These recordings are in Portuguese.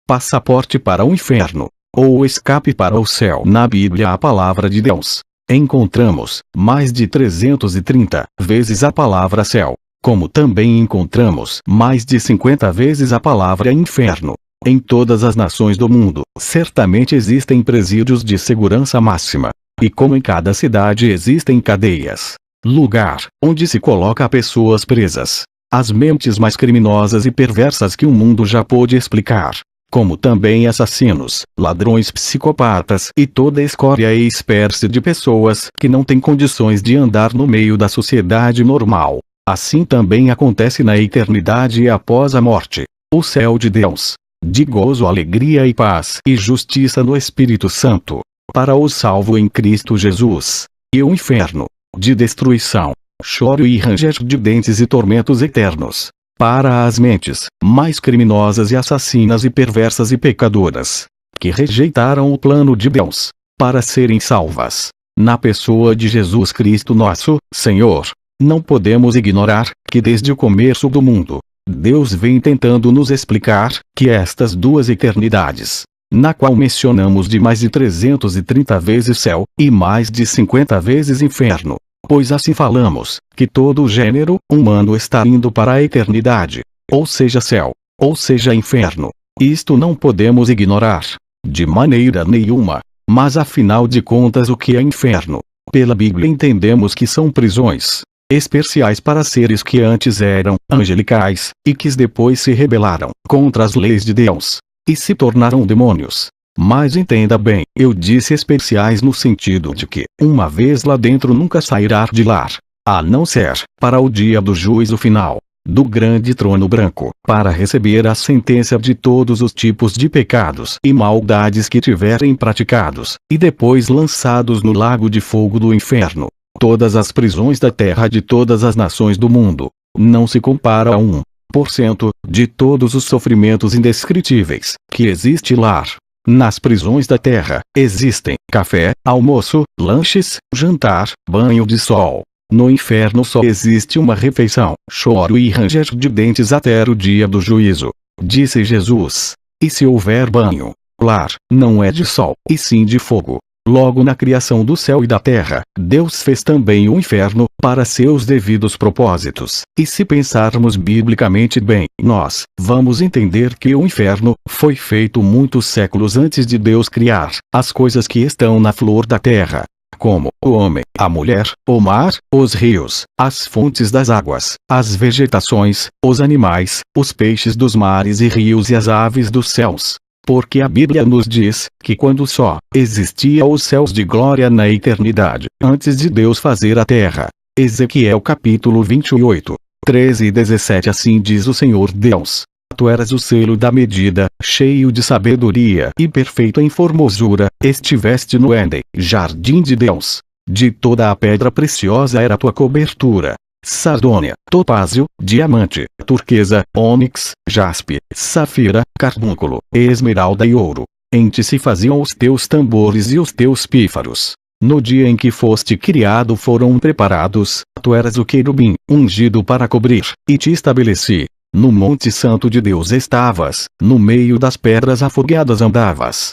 passaporte para o inferno, ou escape para o céu. Na Bíblia, a palavra de Deus, encontramos mais de 330 vezes a palavra céu, como também encontramos mais de 50 vezes a palavra inferno. Em todas as nações do mundo, certamente existem presídios de segurança máxima. E como em cada cidade existem cadeias, lugar onde se coloca pessoas presas, as mentes mais criminosas e perversas que o mundo já pôde explicar, como também assassinos, ladrões, psicopatas e toda a escória e espécie de pessoas que não têm condições de andar no meio da sociedade normal. Assim também acontece na eternidade e após a morte. O céu de Deus, de gozo, alegria e paz e justiça no Espírito Santo, para o salvo em Cristo Jesus. E o inferno, de destruição, choro e ranger de dentes e tormentos eternos, para as mentes mais criminosas e assassinas e perversas e pecadoras, que rejeitaram o plano de Deus, para serem salvas, na pessoa de Jesus Cristo nosso Senhor. Não podemos ignorar que desde o começo do mundo, Deus vem tentando nos explicar que estas duas eternidades, na qual mencionamos de mais de 330 vezes céu, e mais de 50 vezes inferno, pois assim falamos, que todo o gênero humano está indo para a eternidade, ou seja céu, ou seja inferno. Isto não podemos ignorar, de maneira nenhuma, mas afinal de contas o que é inferno? Pela Bíblia entendemos que são prisões especiais para seres que antes eram angelicais, e que depois se rebelaram contra as leis de Deus, e se tornaram demônios. Mas entenda bem, eu disse especiais no sentido de que, uma vez lá dentro nunca sairá de lá, a não ser para o dia do juízo final, do grande trono branco, para receber a sentença de todos os tipos de pecados e maldades que tiverem praticados, e depois lançados no lago de fogo do inferno. Todas as prisões da terra de todas as nações do mundo, não se compara a 1% de todos os sofrimentos indescritíveis que existe lá. Nas prisões da terra, existem café, almoço, lanches, jantar, banho de sol. No inferno só existe uma refeição, choro e ranger de dentes até o dia do juízo, disse Jesus. E se houver banho, lá, não é de sol, e sim de fogo. Logo na criação do céu e da terra, Deus fez também o inferno, para seus devidos propósitos. E se pensarmos biblicamente bem, nós vamos entender que o inferno foi feito muitos séculos antes de Deus criar as coisas que estão na flor da terra, como o homem, a mulher, o mar, os rios, as fontes das águas, as vegetações, os animais, os peixes dos mares e rios e as aves dos céus. Porque a Bíblia nos diz que quando só existia os céus de glória na eternidade, antes de Deus fazer a terra. Ezequiel capítulo 28, 13 e 17. Assim diz o Senhor Deus: Tu eras o selo da medida, cheio de sabedoria e perfeito em formosura, estiveste no Éden, jardim de Deus. De toda a pedra preciosa era tua cobertura: sardônia, topázio, diamante, turquesa, ônix, jaspe, safira, carbúnculo, esmeralda e ouro. Em ti se faziam os teus tambores e os teus pífaros. No dia em que foste criado foram preparados. Tu eras o querubim, ungido para cobrir, e te estabeleci. No monte santo de Deus estavas, no meio das pedras afogueadas andavas.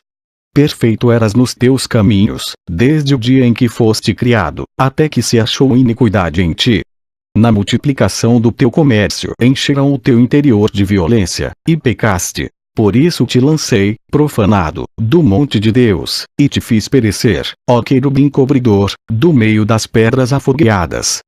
Perfeito eras nos teus caminhos, desde o dia em que foste criado, até que se achou iniquidade em ti. Na multiplicação do teu comércio encherão o teu interior de violência, e pecaste. Por isso te lancei, profanado, do monte de Deus, e te fiz perecer, ó querubim cobridor, do meio das pedras afogueadas.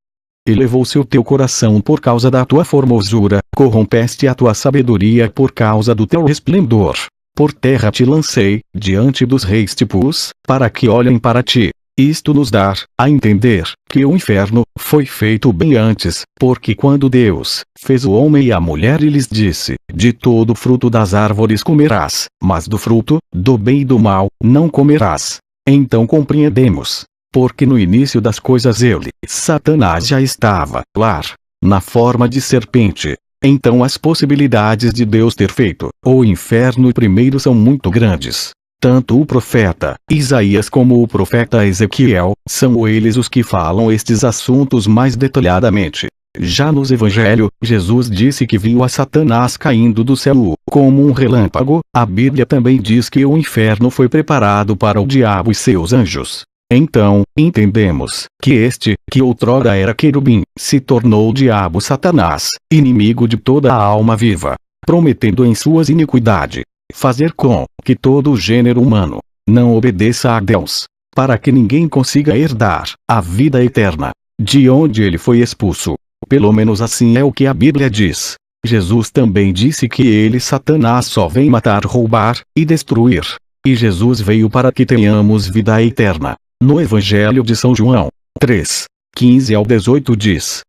Elevou-se o teu coração por causa da tua formosura, corrompeste a tua sabedoria por causa do teu resplendor. Por terra te lancei, diante dos reis te pus, para que olhem para ti. Isto nos dá a entender que o inferno foi feito bem antes, porque quando Deus fez o homem e a mulher e lhes disse: De todo fruto das árvores comerás, mas do fruto do bem e do mal não comerás. Então compreendemos, porque no início das coisas ele, Satanás, já estava lá, na forma de serpente. Então as possibilidades de Deus ter feito o inferno primeiro são muito grandes. Tanto o profeta Isaías como o profeta Ezequiel, são eles os que falam estes assuntos mais detalhadamente. Já nos Evangelhos, Jesus disse que viu a Satanás caindo do céu, como um relâmpago. A Bíblia também diz que o inferno foi preparado para o diabo e seus anjos. Então, entendemos que este, que outrora era querubim, se tornou o diabo Satanás, inimigo de toda a alma viva, prometendo em suas iniquidades fazer com que todo o gênero humano não obedeça a Deus, para que ninguém consiga herdar a vida eterna, de onde ele foi expulso. Pelo menos assim é o que a Bíblia diz. Jesus também disse que ele, Satanás, só vem matar, roubar e destruir. E Jesus veio para que tenhamos vida eterna. No Evangelho de São João 3, 15 ao 18 diz: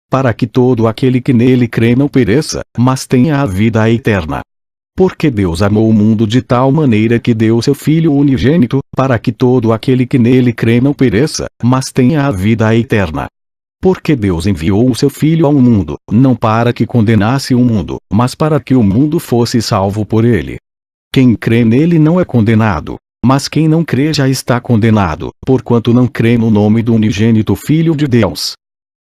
para que todo aquele que nele crê não pereça, mas tenha a vida eterna. Porque Deus amou o mundo de tal maneira que deu seu Filho unigênito, para que todo aquele que nele crê não pereça, mas tenha a vida eterna. Porque Deus enviou o seu Filho ao mundo, não para que condenasse o mundo, mas para que o mundo fosse salvo por ele. Quem crê nele não é condenado, mas quem não crê já está condenado, porquanto não crê no nome do unigênito Filho de Deus.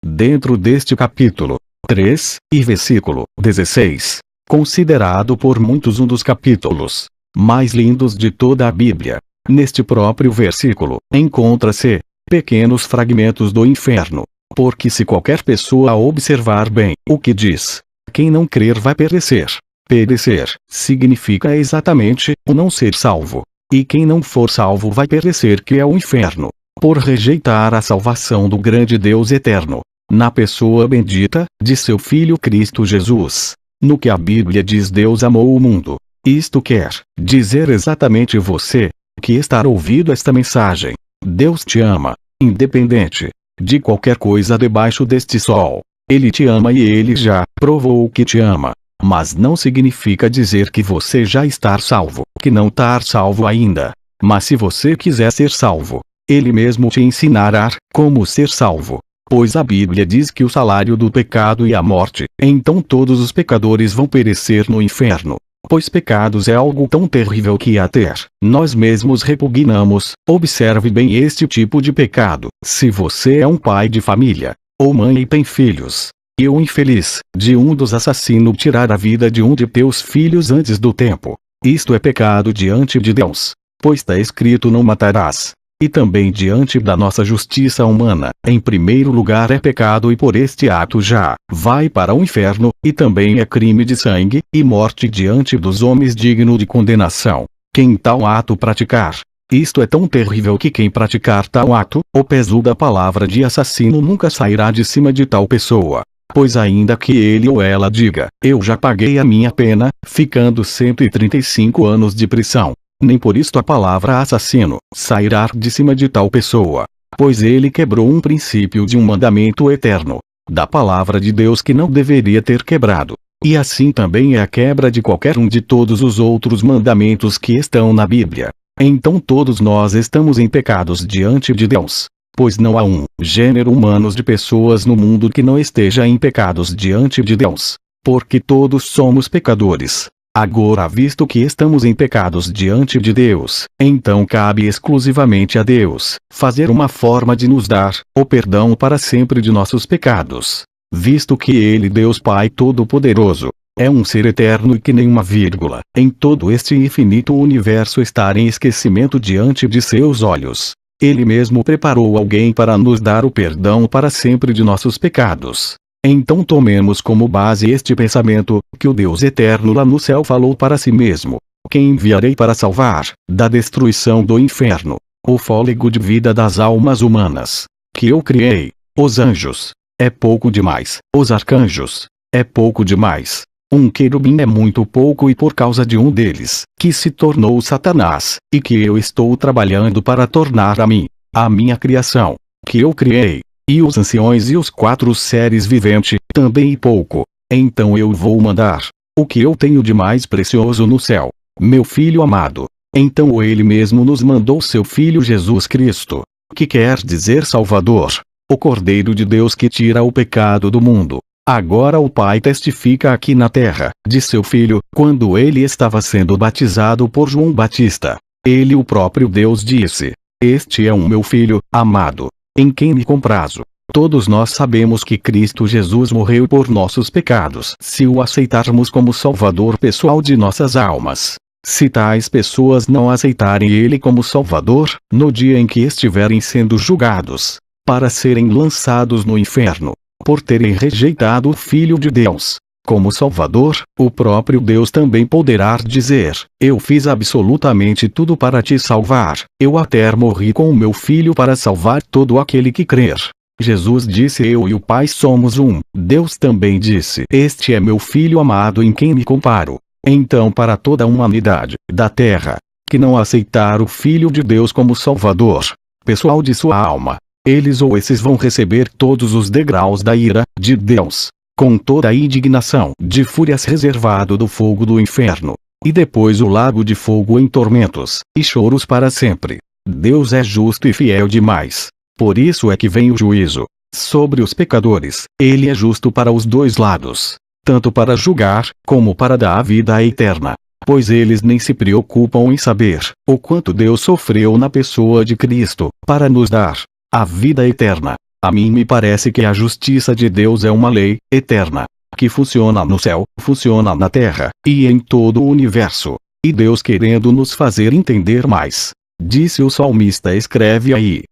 Dentro deste capítulo 3, e versículo 16, considerado por muitos um dos capítulos mais lindos de toda a Bíblia, neste próprio versículo, encontra-se pequenos fragmentos do inferno. Porque se qualquer pessoa observar bem o que diz, quem não crer vai perecer. Perecer significa exatamente o não ser salvo. E quem não for salvo vai perecer, que é o inferno, por rejeitar a salvação do grande Deus eterno, na pessoa bendita de seu Filho Cristo Jesus. No que a Bíblia diz, Deus amou o mundo. Isto quer dizer exatamente você, que está ouvindo esta mensagem. Deus te ama, independente de qualquer coisa debaixo deste sol. Ele te ama e ele já provou que te ama. Mas não significa dizer que você já está salvo, que não está salvo ainda. Mas se você quiser ser salvo, ele mesmo te ensinará como ser salvo. Pois a Bíblia diz que o salário do pecado é a morte. Então todos os pecadores vão perecer no inferno. Pois pecados é algo tão terrível que até nós mesmos repugnamos. Observe bem este tipo de pecado. Se você é um pai de família, ou mãe e tem filhos, e o infeliz de um dos assassinos tirar a vida de um de teus filhos antes do tempo, isto é pecado diante de Deus, pois está escrito: não matarás. E também diante da nossa justiça humana, em primeiro lugar é pecado, e por este ato já vai para o inferno, e também é crime de sangue, e morte diante dos homens digno de condenação. Quem tal ato praticar, isto é tão terrível que quem praticar tal ato, o peso da palavra de assassino nunca sairá de cima de tal pessoa. Pois ainda que ele ou ela diga: eu já paguei a minha pena, ficando 135 anos de prisão, nem por isto a palavra assassino sairá de cima de tal pessoa. Pois ele quebrou um princípio de um mandamento eterno da palavra de Deus que não deveria ter quebrado. E assim também é a quebra de qualquer um de todos os outros mandamentos que estão na Bíblia. Então todos nós estamos em pecados diante de Deus. Pois não há um gênero humano de pessoas no mundo que não esteja em pecados diante de Deus. Porque todos somos pecadores. Agora, visto que estamos em pecados diante de Deus, então cabe exclusivamente a Deus fazer uma forma de nos dar o perdão para sempre de nossos pecados. Visto que Ele, Deus Pai Todo-Poderoso, é um ser eterno e que nenhuma vírgula em todo este infinito universo está em esquecimento diante de seus olhos. Ele mesmo preparou alguém para nos dar o perdão para sempre de nossos pecados. Então tomemos como base este pensamento, que o Deus eterno lá no céu falou para si mesmo: quem enviarei para salvar da destruição do inferno o fôlego de vida das almas humanas que eu criei? Os anjos, é pouco demais. Os arcanjos, é pouco demais. Um querubim é muito pouco, e por causa de um deles, que se tornou Satanás, e que eu estou trabalhando para tornar a mim, a minha criação, que eu criei, e os anciões e os 4 seres viventes, também e pouco. Então eu vou mandar o que eu tenho de mais precioso no céu, meu Filho amado. Então ele mesmo nos mandou seu Filho Jesus Cristo, que quer dizer Salvador, o Cordeiro de Deus que tira o pecado do mundo. Agora o Pai testifica aqui na terra de seu Filho, quando ele estava sendo batizado por João Batista. Ele, o próprio Deus, disse: este é o meu Filho amado, em quem me comprazo. Todos nós sabemos que Cristo Jesus morreu por nossos pecados se o aceitarmos como Salvador pessoal de nossas almas. Se tais pessoas não aceitarem Ele como Salvador, no dia em que estiverem sendo julgados, para serem lançados no inferno, por terem rejeitado o Filho de Deus como Salvador, o próprio Deus também poderá dizer: eu fiz absolutamente tudo para te salvar, eu até morri com o meu Filho para salvar todo aquele que crer. Jesus disse: eu e o Pai somos um. Deus também disse: este é meu Filho amado em quem me comparo. Então, para toda a humanidade da terra que não aceitar o Filho de Deus como Salvador pessoal de sua alma, eles ou esses vão receber todos os degraus da ira de Deus, com toda a indignação de fúrias reservado do fogo do inferno, e depois o lago de fogo em tormentos e choros para sempre. Deus é justo e fiel demais. Por isso é que vem o juízo sobre os pecadores. Ele é justo para os dois lados, tanto para julgar, como para dar a vida eterna. Pois eles nem se preocupam em saber o quanto Deus sofreu na pessoa de Cristo, para nos dar a vida eterna. A mim me parece que a justiça de Deus é uma lei eterna, que funciona no céu, funciona na terra, e em todo o universo. E Deus querendo nos fazer entender mais, disse o salmista, escreve aí: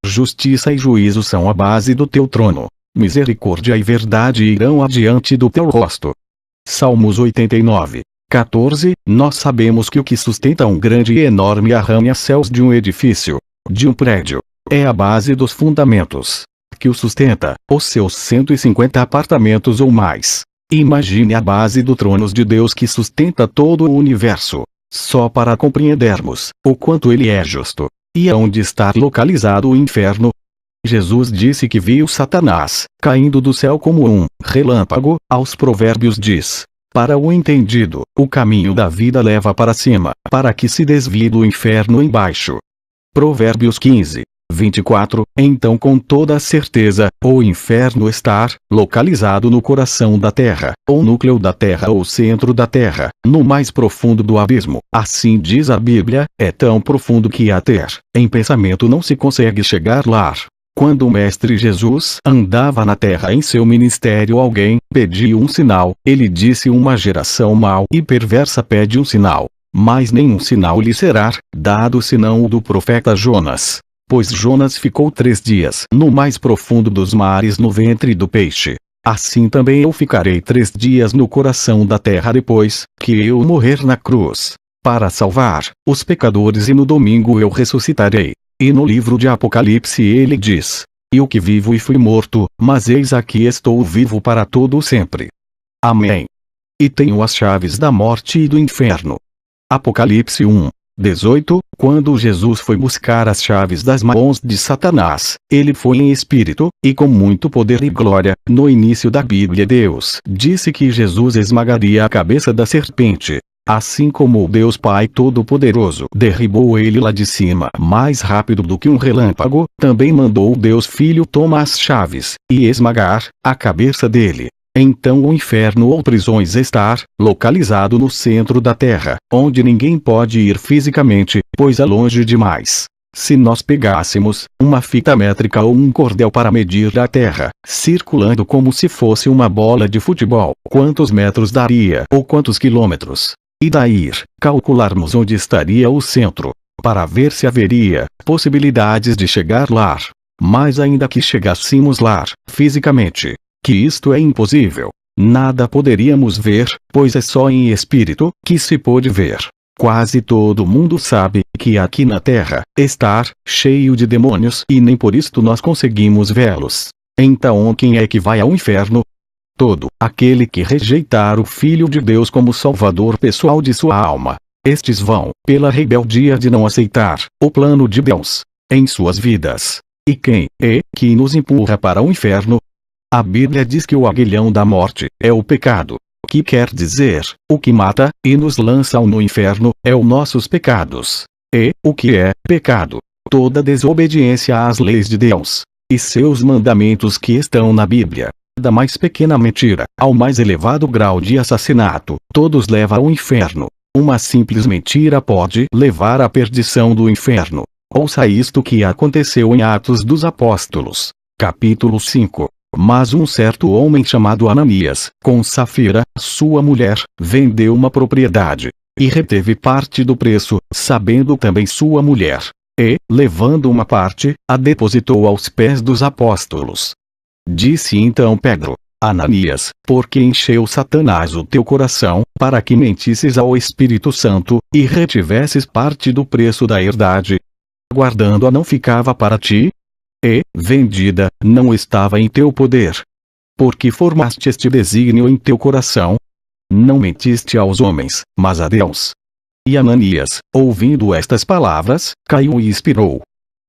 justiça e juízo são a base do teu trono. Misericórdia e verdade irão adiante do teu rosto. Salmos 89, 14. Nós sabemos que o que sustenta um grande e enorme arranha-céus de um edifício, de um prédio, é a base dos fundamentos, que o sustenta, os seus 150 apartamentos ou mais. Imagine a base do trono de Deus que sustenta todo o universo. Só para compreendermos o quanto ele é justo. E aonde está localizado o inferno? Jesus disse que viu Satanás caindo do céu como um relâmpago. Aos Provérbios diz: para o entendido, o caminho da vida leva para cima, para que se desvie do inferno embaixo. Provérbios 15, 24. Então, com toda certeza, o inferno está localizado no coração da terra, ou núcleo da terra ou centro da terra, no mais profundo do abismo. Assim diz a Bíblia, é tão profundo que até em pensamento não se consegue chegar lá. Quando o Mestre Jesus andava na terra em seu ministério, alguém pediu um sinal. Ele disse: uma geração mau e perversa pede um sinal, mas nenhum sinal lhe será dado senão o do profeta Jonas. Pois Jonas ficou 3 dias no mais profundo dos mares no ventre do peixe. Assim também eu ficarei 3 dias no coração da terra depois que eu morrer na cruz, para salvar os pecadores, e no domingo eu ressuscitarei. E no livro de Apocalipse ele diz: e o que vivo e fui morto, mas eis aqui estou vivo para todo o sempre. Amém. E tenho as chaves da morte e do inferno. Apocalipse 1, 18. Quando Jesus foi buscar as chaves das mãos de Satanás, ele foi em espírito, e com muito poder e glória. No início da Bíblia, Deus disse que Jesus esmagaria a cabeça da serpente. Assim como o Deus Pai Todo-Poderoso derribou ele lá de cima mais rápido do que um relâmpago, também mandou o Deus Filho tomar as chaves e esmagar a cabeça dele. Então o inferno ou prisões está localizado no centro da terra, onde ninguém pode ir fisicamente, pois é longe demais. Se nós pegássemos uma fita métrica ou um cordel para medir a terra, circulando como se fosse uma bola de futebol, quantos metros daria ou quantos quilômetros? E daí calcularmos onde estaria o centro, para ver se haveria possibilidades de chegar lá. Mas ainda que chegássemos lá, fisicamente, que isto é impossível, nada poderíamos ver, pois é só em espírito que se pode ver. Quase todo mundo sabe que aqui na Terra está cheio de demônios e nem por isto nós conseguimos vê-los. Então quem é que vai ao inferno? Todo aquele que rejeitar o Filho de Deus como Salvador pessoal de sua alma. Estes vão, pela rebeldia de não aceitar o plano de Deus em suas vidas. E quem é que nos empurra para o inferno? A Bíblia diz que o aguilhão da morte é o pecado, que quer dizer, o que mata e nos lança no inferno é os nossos pecados. E o que é pecado? Toda desobediência às leis de Deus e seus mandamentos que estão na Bíblia. Da mais pequena mentira ao mais elevado grau de assassinato, todos levam ao inferno. Uma simples mentira pode levar à perdição do inferno. Ouça isto que aconteceu em Atos dos Apóstolos, Capítulo 5. Mas um certo homem chamado Ananias, com Safira, sua mulher, vendeu uma propriedade, e reteve parte do preço, sabendo também sua mulher. E, levando uma parte, a depositou aos pés dos apóstolos. Disse então Pedro: Ananias, por que encheu Satanás o teu coração, para que mentisses ao Espírito Santo, e retivesses parte do preço da herdade? Guardando-a não ficava para ti? E, vendida, não estava em teu poder. Porque formaste este desígnio em teu coração? Não mentiste aos homens, mas a Deus. E Ananias, ouvindo estas palavras, caiu e expirou.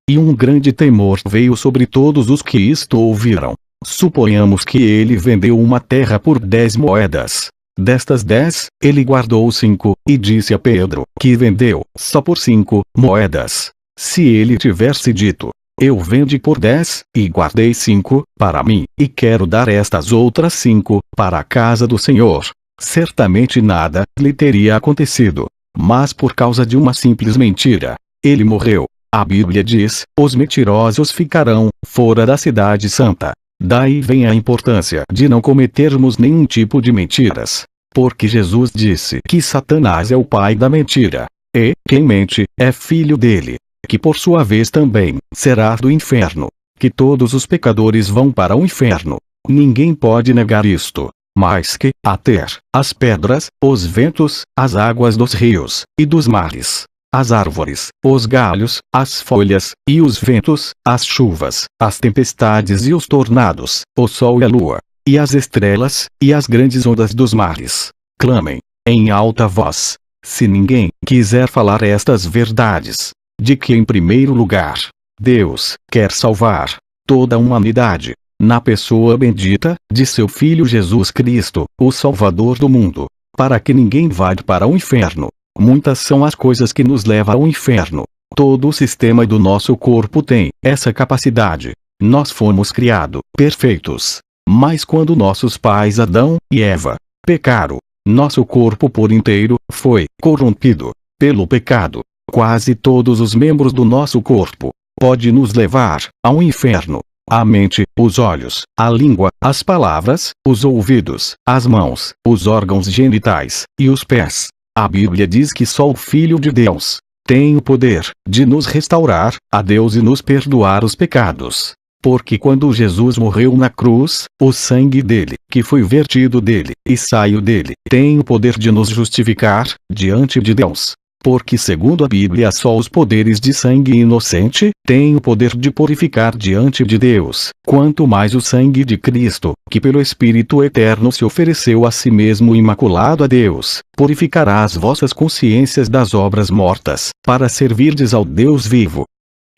E um grande temor veio sobre todos os que isto ouviram. Suponhamos que ele vendeu uma terra por 10 moedas. Destas 10, ele guardou 5, e disse a Pedro, que vendeu, só por 5 moedas. Se ele tivesse dito: eu vendi por 10, e guardei 5, para mim, e quero dar estas outras 5, para a casa do Senhor, certamente nada lhe teria acontecido. Mas por causa de uma simples mentira, ele morreu. A Bíblia diz: os mentirosos ficarão fora da cidade santa. Daí vem a importância de não cometermos nenhum tipo de mentiras. Porque Jesus disse que Satanás é o pai da mentira. E, quem mente, é filho dele, que por sua vez também será do inferno. Que todos os pecadores vão para o inferno. Ninguém pode negar isto. Mas que, a ter, as pedras, os ventos, as águas dos rios, e dos mares, as árvores, os galhos, as folhas, e os ventos, as chuvas, as tempestades e os tornados, o sol e a lua, e as estrelas, e as grandes ondas dos mares, clamem, em alta voz. Se ninguém quiser falar estas verdades, de que em primeiro lugar, Deus quer salvar toda a humanidade, na pessoa bendita de seu Filho Jesus Cristo, o Salvador do mundo, para que ninguém vá para o inferno. Muitas são as coisas que nos levam ao inferno. Todo o sistema do nosso corpo tem essa capacidade. Nós fomos criados perfeitos. Mas quando nossos pais Adão e Eva pecaram, nosso corpo por inteiro foi corrompido pelo pecado. Quase todos os membros do nosso corpo podem nos levar ao inferno. A mente, os olhos, a língua, as palavras, os ouvidos, as mãos, os órgãos genitais, e os pés. A Bíblia diz que só o Filho de Deus tem o poder de nos restaurar a Deus e nos perdoar os pecados. Porque quando Jesus morreu na cruz, o sangue dele, que foi vertido dele e saiu dele, tem o poder de nos justificar diante de Deus. Porque segundo a Bíblia só os poderes de sangue inocente têm o poder de purificar diante de Deus, quanto mais o sangue de Cristo, que pelo Espírito Eterno se ofereceu a si mesmo imaculado a Deus, purificará as vossas consciências das obras mortas, para servirdes ao Deus vivo.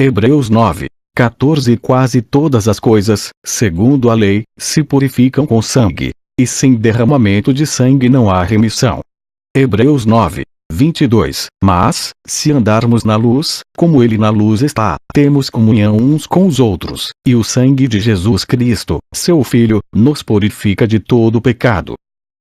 Hebreus 9:14. Quase todas as coisas, segundo a lei, se purificam com sangue, e sem derramamento de sangue não há remissão. Hebreus 9:22. Mas, se andarmos na luz, como ele na luz está, temos comunhão uns com os outros, e o sangue de Jesus Cristo, seu Filho, nos purifica de todo pecado.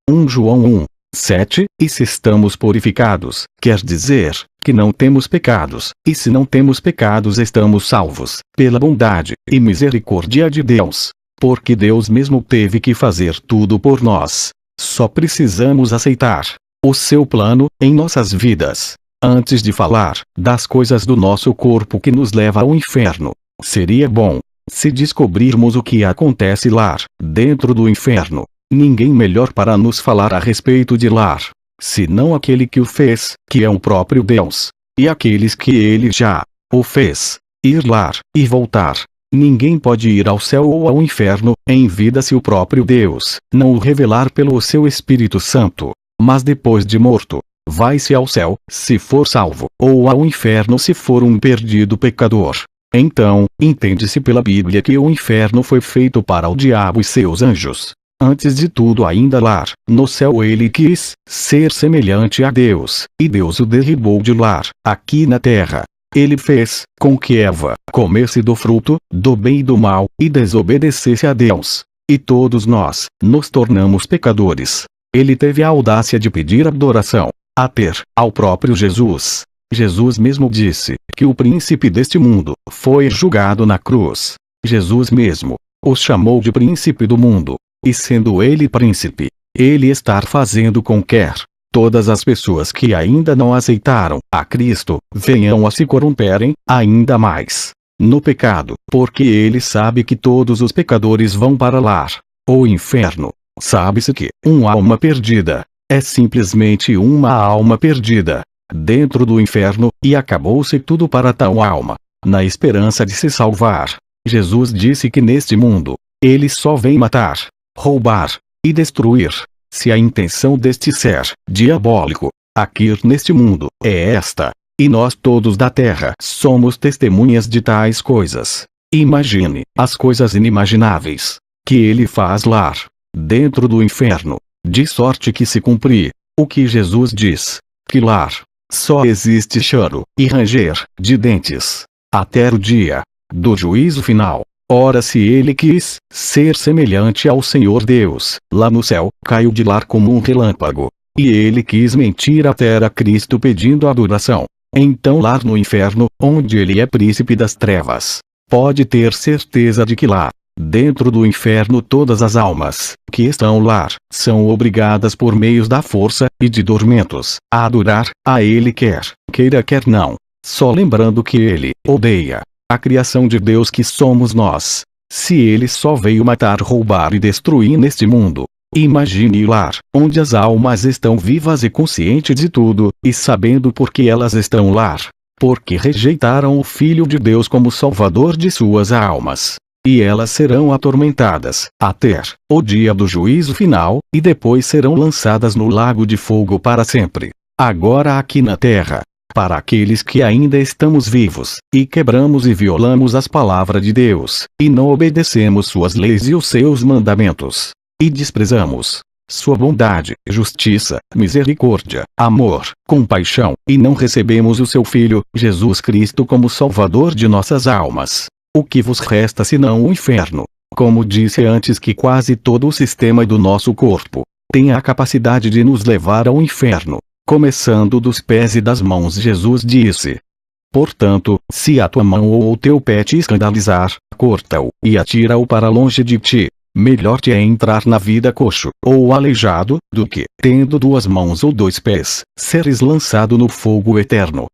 1 João 1:7. E se estamos purificados, quer dizer, que não temos pecados, e se não temos pecados estamos salvos, pela bondade e misericórdia de Deus. Porque Deus mesmo teve que fazer tudo por nós. Só precisamos aceitar o seu plano em nossas vidas. Antes de falar das coisas do nosso corpo que nos leva ao inferno, seria bom se descobrirmos o que acontece lá, dentro do inferno. Ninguém melhor para nos falar a respeito de lá, senão aquele que o fez, que é o próprio Deus, e aqueles que ele já o fez ir lá e voltar. Ninguém pode ir ao céu ou ao inferno em vida se o próprio Deus não o revelar pelo seu Espírito Santo. Mas depois de morto, vai-se ao céu, se for salvo, ou ao inferno se for um perdido pecador. Então, entende-se pela Bíblia que o inferno foi feito para o diabo e seus anjos. Antes de tudo ainda lá, no céu ele quis ser semelhante a Deus, e Deus o derribou de lá, aqui na terra. Ele fez com que Eva comesse do fruto, do bem e do mal, e desobedecesse a Deus. E todos nós nos tornamos pecadores. Ele teve a audácia de pedir adoração ao próprio Jesus. Jesus mesmo disse que o príncipe deste mundo foi julgado na cruz. Jesus mesmo os chamou de príncipe do mundo. E sendo ele príncipe, ele está fazendo com que todas as pessoas que ainda não aceitaram a Cristo venham a se corromperem ainda mais no pecado, porque ele sabe que todos os pecadores vão para lá, o inferno. Sabe-se que uma alma perdida é simplesmente uma alma perdida dentro do inferno, e acabou-se tudo para tal alma, na esperança de se salvar. Jesus disse que neste mundo, ele só vem matar, roubar e destruir. Se a intenção deste ser diabólico aqui neste mundo é esta, e nós todos da terra somos testemunhas de tais coisas, imagine as coisas inimagináveis que ele faz lá dentro do inferno, de sorte que se cumprir o que Jesus diz, que lá só existe choro e ranger de dentes até o dia do juízo final. Ora, se ele quis ser semelhante ao Senhor Deus lá no céu, caiu de lá como um relâmpago, e ele quis mentir até a Cristo pedindo adoração. Então lá no inferno, onde ele é príncipe das trevas, pode ter certeza de que lá dentro do inferno todas as almas que estão lá são obrigadas por meios da força e de tormentos a adorar a ele, quer queira quer não. Só lembrando que ele odeia a criação de Deus que somos nós. Se ele só veio matar, roubar e destruir neste mundo, imagine lá onde as almas estão vivas e conscientes de tudo, e sabendo por que elas estão lá. Porque rejeitaram o Filho de Deus como Salvador de suas almas. E elas serão atormentadas até o dia do juízo final, e depois serão lançadas no lago de fogo para sempre. Agora aqui na terra, para aqueles que ainda estamos vivos, e quebramos e violamos as palavras de Deus, e não obedecemos suas leis e os seus mandamentos, e desprezamos sua bondade, justiça, misericórdia, amor, compaixão, e não recebemos o seu Filho, Jesus Cristo, como Salvador de nossas almas, o que vos resta senão o inferno? Como disse antes, que quase todo o sistema do nosso corpo tem a capacidade de nos levar ao inferno, começando dos pés e das mãos. Jesus disse: portanto, se a tua mão ou o teu pé te escandalizar, corta-o, e atira-o para longe de ti. Melhor te é entrar na vida coxo, ou aleijado, do que, tendo 2 mãos ou 2 pés, seres lançado no fogo eterno.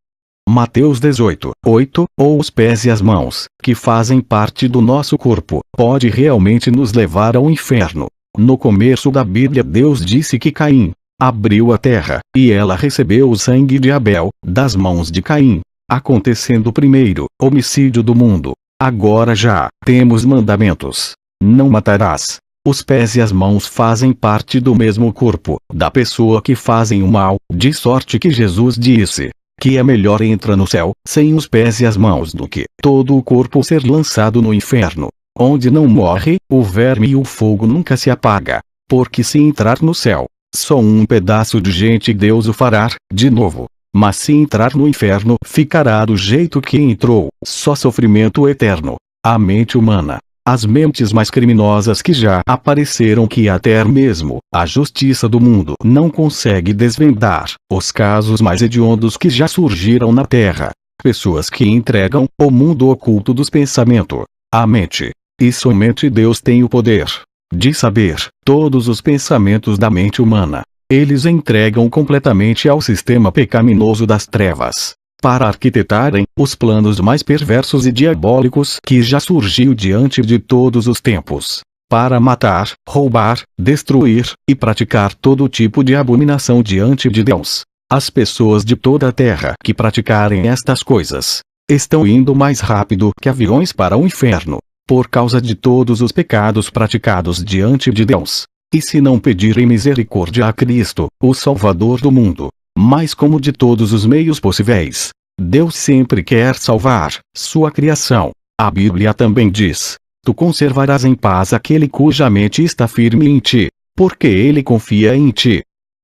Mateus 18:8, ou os pés e as mãos, que fazem parte do nosso corpo, pode realmente nos levar ao inferno. No começo da Bíblia, Deus disse que Caim abriu a terra, e ela recebeu o sangue de Abel, das mãos de Caim, acontecendo o primeiro homicídio do mundo. Agora já temos mandamentos: não matarás. Os pés e as mãos fazem parte do mesmo corpo da pessoa que fazem o mal, de sorte que Jesus disse que é melhor entrar no céu sem os pés e as mãos do que todo o corpo ser lançado no inferno, onde não morre o verme e o fogo nunca se apaga. Porque se entrar no céu, só um pedaço de gente Deus o fará de novo. Mas se entrar no inferno, ficará do jeito que entrou, só sofrimento eterno. A mente humana, as mentes mais criminosas que já apareceram, que até mesmo a justiça do mundo não consegue desvendar, os casos mais hediondos que já surgiram na Terra. Pessoas que entregam o mundo oculto dos pensamentos à mente. E somente Deus tem o poder de saber todos os pensamentos da mente humana. Eles entregam completamente ao sistema pecaminoso das trevas, para arquitetarem os planos mais perversos e diabólicos que já surgiu diante de todos os tempos, para matar, roubar, destruir, e praticar todo tipo de abominação diante de Deus. As pessoas de toda a terra que praticarem estas coisas, estão indo mais rápido que aviões para o inferno, por causa de todos os pecados praticados diante de Deus. E se não pedirem misericórdia a Cristo, o Salvador do mundo, mas como de todos os meios possíveis, Deus sempre quer salvar sua criação. A Bíblia também diz: tu conservarás em paz aquele cuja mente está firme em ti, porque ele confia em ti.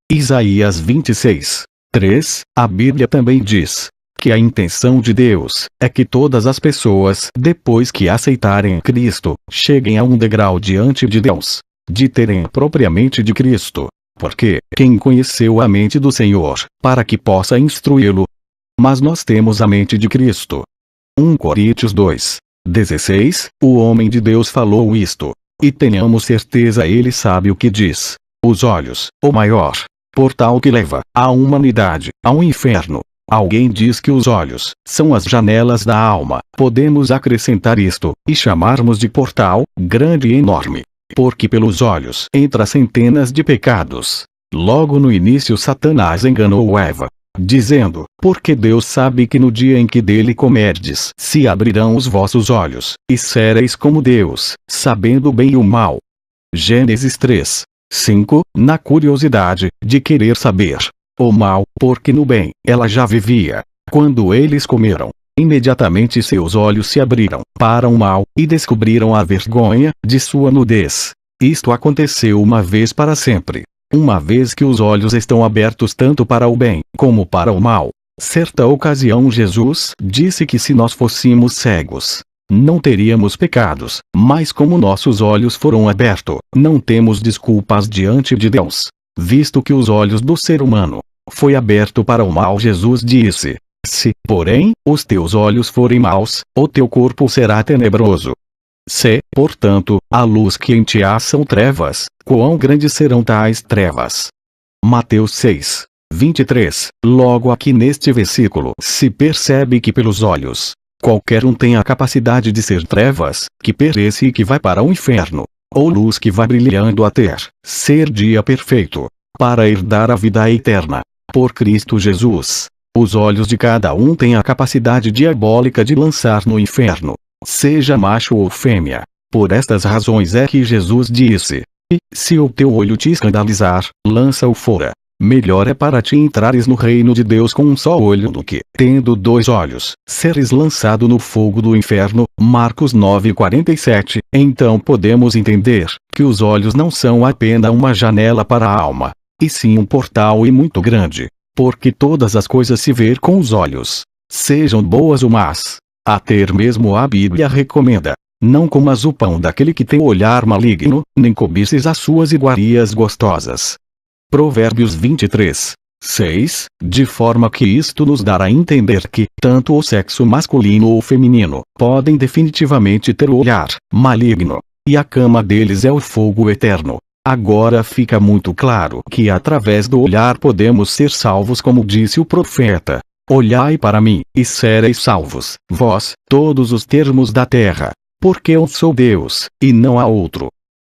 Isaías 26:3. A Bíblia também diz que a intenção de Deus é que todas as pessoas, depois que aceitarem Cristo, cheguem a um degrau diante de Deus, de terem propriamente de Cristo. Porque quem conheceu a mente do Senhor, para que possa instruí-lo? Mas nós temos a mente de Cristo. 1 Coríntios 2. 16. O homem de Deus falou isto. E tenhamos certeza ele sabe o que diz. Os olhos, o maior portal que leva a humanidade ao inferno. Alguém diz que os olhos são as janelas da alma. Podemos acrescentar isto, e chamarmos de portal, grande e enorme. Porque pelos olhos entra centenas de pecados. Logo no início Satanás enganou Eva, dizendo, porque Deus sabe que no dia em que dele comerdes, se abrirão os vossos olhos, e sereis como Deus, sabendo o bem e o mal. Gênesis 3. 5. Na curiosidade, de querer saber o mal, porque no bem, ela já vivia. Quando eles comeram, imediatamente seus olhos se abriram para o mal, e descobriram a vergonha de sua nudez. Isto aconteceu uma vez para sempre. Uma vez que os olhos estão abertos tanto para o bem, como para o mal. Certa ocasião Jesus disse que se nós fôssemos cegos, não teríamos pecados, mas como nossos olhos foram abertos, não temos desculpas diante de Deus. Visto que os olhos do ser humano foi aberto para o mal, Jesus disse: se, porém, os teus olhos forem maus, o teu corpo será tenebroso. Se, portanto, a luz que em ti há são trevas, quão grandes serão tais trevas. Mateus 6. 23. Logo aqui neste versículo se percebe que pelos olhos, qualquer um tem a capacidade de ser trevas, que perece e que vai para o inferno, ou luz que vai brilhando até ser dia perfeito, para herdar a vida eterna. Por Cristo Jesus, os olhos de cada um têm a capacidade diabólica de lançar no inferno, seja macho ou fêmea. Por estas razões é que Jesus disse: e, se o teu olho te escandalizar, lança-o fora. Melhor é para ti entrares no reino de Deus com um só olho do que, tendo dois olhos, seres lançado no fogo do inferno. Marcos 9:47. Então podemos entender que os olhos não são apenas uma janela para a alma, e sim um portal e muito grande, porque todas as coisas se vê com os olhos, sejam boas ou más. Até mesmo a Bíblia recomenda: não comas o pão daquele que tem olhar maligno, nem cobices as suas iguarias gostosas. Provérbios 23. 6. De forma que isto nos dará a entender que, tanto o sexo masculino ou feminino, podem definitivamente ter o olhar maligno, e a cama deles é o fogo eterno. Agora fica muito claro que através do olhar podemos ser salvos, como disse o profeta: olhai para mim, e sereis salvos, vós, todos os termos da terra, porque eu sou Deus, e não há outro.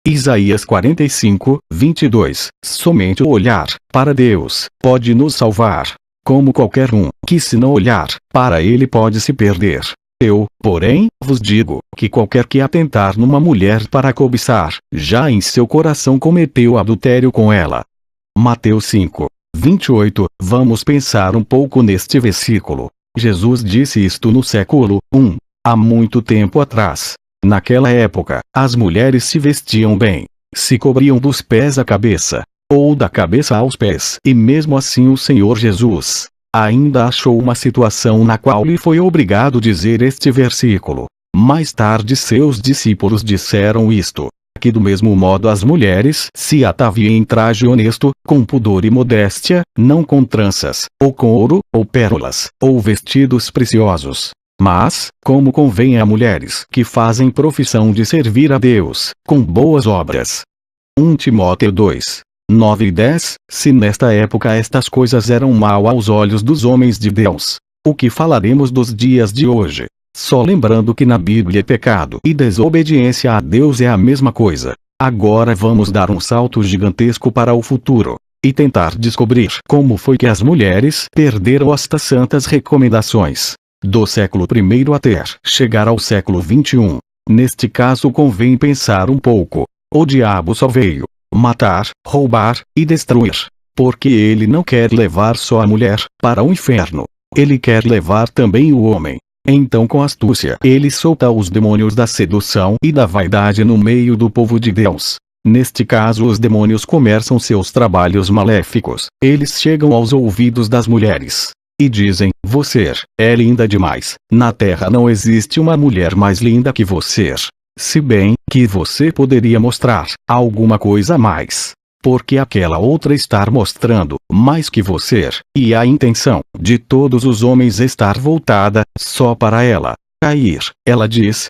Isaías 45, 22. Somente o olhar para Deus pode nos salvar, como qualquer um que, se não olhar para ele, pode se perder. Eu, porém, vos digo que qualquer que atentar numa mulher para cobiçar, já em seu coração cometeu adultério com ela. Mateus 5, 28. Vamos pensar um pouco neste versículo. Jesus disse isto no século I, há muito tempo atrás. Naquela época, as mulheres se vestiam bem, se cobriam dos pés à cabeça, ou da cabeça aos pés. E mesmo assim o Senhor Jesus ainda achou uma situação na qual lhe foi obrigado dizer este versículo. Mais tarde seus discípulos disseram isto: que do mesmo modo as mulheres se ataviem em traje honesto, com pudor e modéstia, não com tranças, ou com ouro, ou pérolas, ou vestidos preciosos, mas, como convém a mulheres que fazem profissão de servir a Deus, com boas obras. 1 Timóteo 2, 9 e 10. Se nesta época estas coisas eram mal aos olhos dos homens de Deus, o que falaremos dos dias de hoje? Só lembrando que na Bíblia pecado e desobediência a Deus é a mesma coisa. Agora vamos dar um salto gigantesco para o futuro, e tentar descobrir como foi que as mulheres perderam estas santas recomendações, do século I até chegar ao século XXI. Neste caso convém pensar um pouco. O diabo só veio matar, roubar e destruir, porque ele não quer levar só a mulher para o inferno. Ele quer levar também o homem. Então, com astúcia, ele solta os demônios da sedução e da vaidade no meio do povo de Deus. Neste caso, os demônios começam seus trabalhos maléficos. Eles chegam aos ouvidos das mulheres e dizem: você é linda demais. Na terra não existe uma mulher mais linda que você. Se bem que você poderia mostrar alguma coisa a mais, porque aquela outra está mostrando mais que você, e a intenção de todos os homens estar voltada só para ela. cair. Ela diz,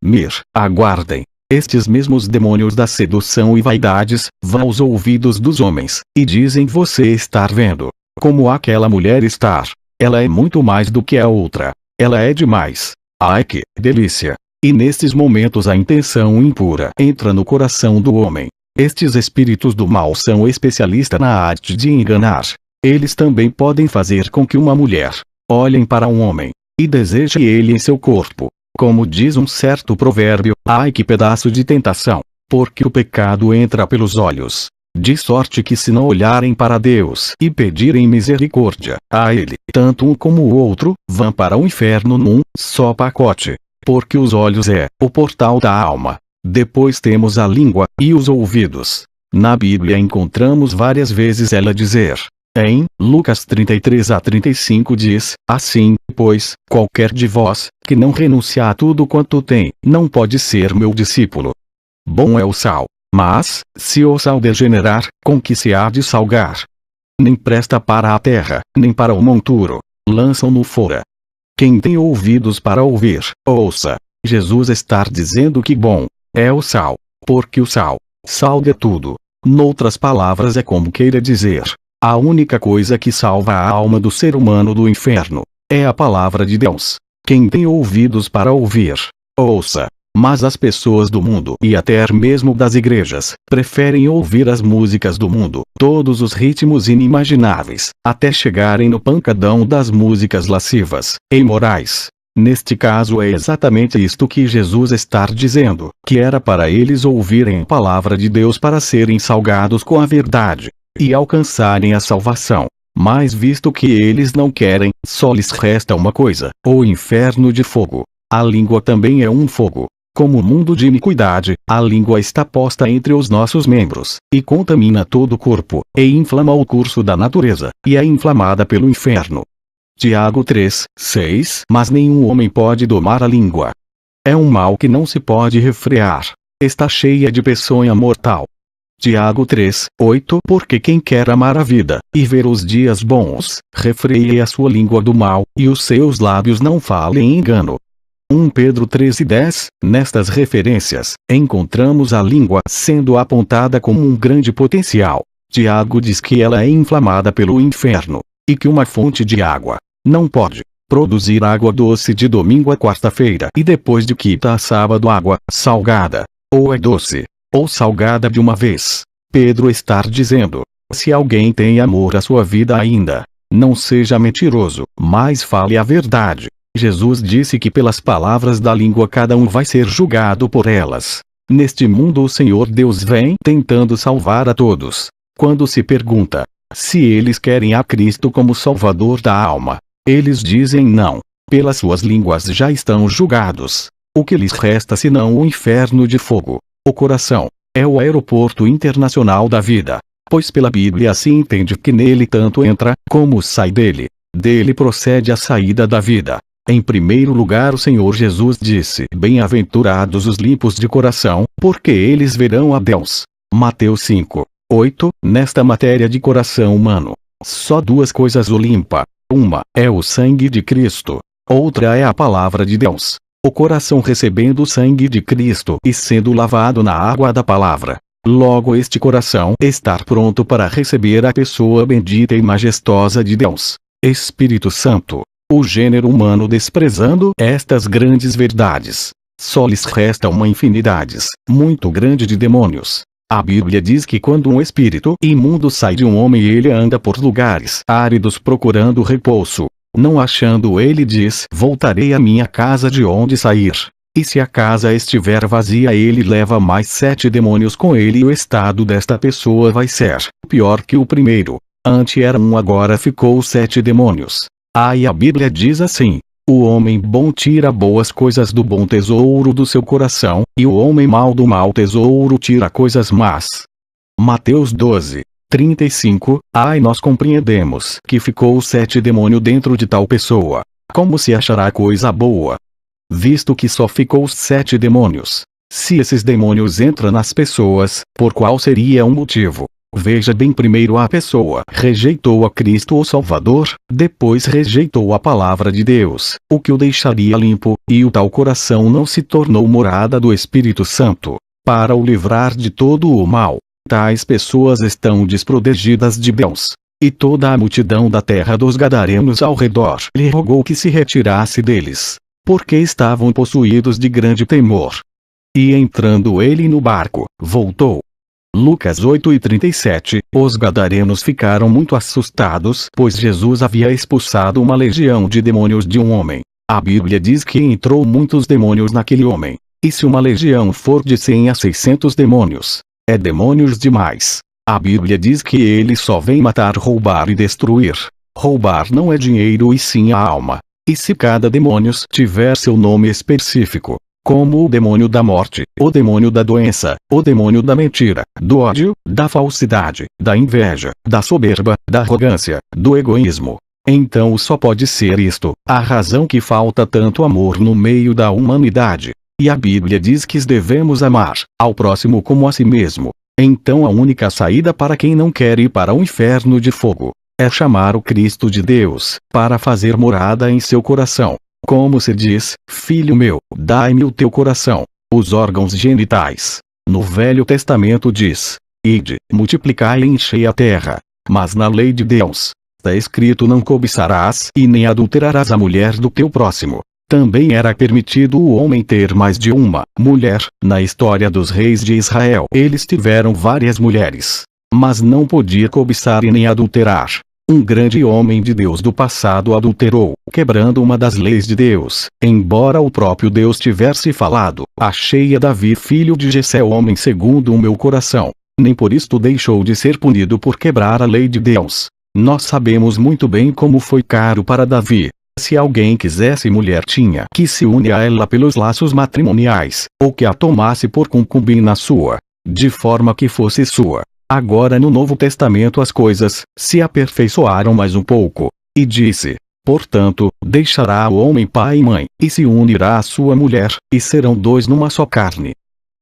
mir, aguardem. Estes mesmos demônios da sedução e vaidades, vão aos ouvidos dos homens, e dizem você estar vendo. Como aquela mulher estar. Ela é muito mais do que a outra. Ela é demais. Ai que delícia! E nestes momentos a intenção impura entra no coração do homem. Estes espíritos do mal são especialistas na arte de enganar. Eles também podem fazer com que uma mulher olhem para um homem e deseje ele em seu corpo. Como diz um certo provérbio, ai que pedaço de tentação! Porque o pecado entra pelos olhos. De sorte que se não olharem para Deus e pedirem misericórdia a Ele, tanto um como o outro, vão para o inferno num só pacote. Porque os olhos é o portal da alma. Depois temos a língua e os ouvidos. Na Bíblia encontramos várias vezes ela dizer. Em Lucas 33-35 diz, assim, pois, qualquer de vós, que não renuncia a tudo quanto tem, não pode ser meu discípulo. Bom é o sal, mas, se o sal degenerar, com que se há de salgar? Nem presta para a terra, nem para o monturo, lançam-no fora. Quem tem ouvidos para ouvir, ouça. Jesus está dizendo que bom é o sal, porque o sal salga tudo. Noutras palavras é como queira dizer. A única coisa que salva a alma do ser humano do inferno é a palavra de Deus. Quem tem ouvidos para ouvir, ouça. Mas as pessoas do mundo e até mesmo das igrejas preferem ouvir as músicas do mundo, todos os ritmos inimagináveis, até chegarem no pancadão das músicas lascivas e imorais. Neste caso é exatamente isto que Jesus está dizendo, que era para eles ouvirem a palavra de Deus para serem salgados com a verdade e alcançarem a salvação. Mas visto que eles não querem, só lhes resta uma coisa, o inferno de fogo. A língua também é um fogo. Como mundo de iniquidade, a língua está posta entre os nossos membros, e contamina todo o corpo, e inflama o curso da natureza, e é inflamada pelo inferno. Tiago 3:6 Mas nenhum homem pode domar a língua. É um mal que não se pode refrear. Está cheia de peçonha mortal. Tiago 3:8 Porque quem quer amar a vida, e ver os dias bons, refreie a sua língua do mal, e os seus lábios não falem engano. 1 Pedro 13:10 Nestas referências, encontramos a língua sendo apontada como um grande potencial. Tiago diz que ela é inflamada pelo inferno, e que uma fonte de água não pode produzir água doce de domingo a quarta-feira e depois de quinta a sábado água salgada. Ou é doce, ou salgada de uma vez. Pedro está dizendo, se alguém tem amor à sua vida ainda, não seja mentiroso, mas fale a verdade. Jesus disse que pelas palavras da língua cada um vai ser julgado por elas. Neste mundo o Senhor Deus vem tentando salvar a todos. Quando se pergunta se eles querem a Cristo como Salvador da alma, eles dizem não. Pelas suas línguas já estão julgados. O que lhes resta senão o inferno de fogo? O coração é o aeroporto internacional da vida, pois pela Bíblia se entende que nele tanto entra como sai dele. Dele procede a saída da vida. Em primeiro lugar o Senhor Jesus disse, bem-aventurados os limpos de coração, porque eles verão a Deus. Mateus 5:8 Nesta matéria de coração humano, só duas coisas o limpa. Uma é o sangue de Cristo, outra é a palavra de Deus. O coração recebendo o sangue de Cristo e sendo lavado na água da palavra. Logo este coração está pronto para receber a pessoa bendita e majestosa de Deus, Espírito Santo. O gênero humano desprezando estas grandes verdades, só lhes resta uma infinidade muito grande de demônios. A Bíblia diz que quando um espírito imundo sai de um homem ele anda por lugares áridos procurando repouso. Não achando ele diz, voltarei à minha casa de onde sair. E se a casa estiver vazia ele leva mais 7 demônios com ele e o estado desta pessoa vai ser pior que o primeiro. Antes era um agora ficou 7 demônios. Aí a Bíblia diz assim, o homem bom tira boas coisas do bom tesouro do seu coração, e o homem mau do mau tesouro tira coisas más. Mateus 12:35 Ai nós compreendemos que ficou 7 demônio dentro de tal pessoa. Como se achará coisa boa? Visto que só ficou 7 demônios. Se esses demônios entram nas pessoas, por qual seria o motivo? Veja bem, primeiro a pessoa rejeitou a Cristo o Salvador, depois rejeitou a palavra de Deus, o que o deixaria limpo, e o tal coração não se tornou morada do Espírito Santo, para o livrar de todo o mal. Tais pessoas estão desprotegidas de Deus. E toda a multidão da terra dos gadarenos ao redor lhe rogou que se retirasse deles, porque estavam possuídos de grande temor. E entrando ele no barco, voltou. Lucas 8:37. Os gadarenos ficaram muito assustados, pois Jesus havia expulsado uma legião de demônios de um homem. A Bíblia diz que entrou muitos demônios naquele homem. E se uma legião for de 100 a 600 demônios, é demônios demais. A Bíblia diz que ele só vem matar, roubar e destruir. Roubar não é dinheiro e sim a alma. E se cada demônio tiver seu nome específico, como o demônio da morte, o demônio da doença, o demônio da mentira, do ódio, da falsidade, da inveja, da soberba, da arrogância, do egoísmo, então só pode ser isto, a razão que falta tanto amor no meio da humanidade. E a Bíblia diz que devemos amar ao próximo como a si mesmo. Então a única saída para quem não quer ir para o inferno de fogo é chamar o Cristo de Deus para fazer morada em seu coração. Como se diz, filho meu, dai-me o teu coração, os órgãos genitais. No Velho Testamento diz: ide, multiplicai e enchei a terra. Mas na lei de Deus está escrito: não cobiçarás e nem adulterarás a mulher do teu próximo. Também era permitido o homem ter mais de uma mulher. Na história dos reis de Israel, eles tiveram várias mulheres, mas não podia cobiçar e nem adulterar. Um grande homem de Deus do passado adulterou, quebrando uma das leis de Deus, embora o próprio Deus tivesse falado: achei a Davi filho de Jessé homem segundo o meu coração. Nem por isto deixou de ser punido por quebrar a lei de Deus. Nós sabemos muito bem como foi caro para Davi. Se alguém quisesse mulher, tinha que se unir a ela pelos laços matrimoniais, ou que a tomasse por concubina sua, de forma que fosse sua. Agora no Novo Testamento as coisas se aperfeiçoaram mais um pouco, e disse: portanto, deixará o homem pai e mãe, e se unirá à sua mulher, e serão dois numa só carne.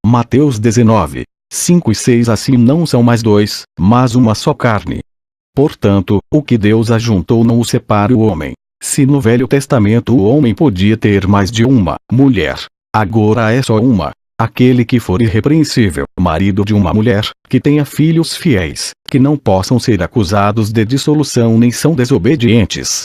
Mateus 19, 5 e 6. Assim não são mais dois, mas uma só carne. Portanto, o que Deus ajuntou não o separe o homem. Se no Velho Testamento o homem podia ter mais de uma mulher, agora é só uma. Aquele que for irrepreensível, marido de uma mulher, que tenha filhos fiéis, que não possam ser acusados de dissolução nem são desobedientes.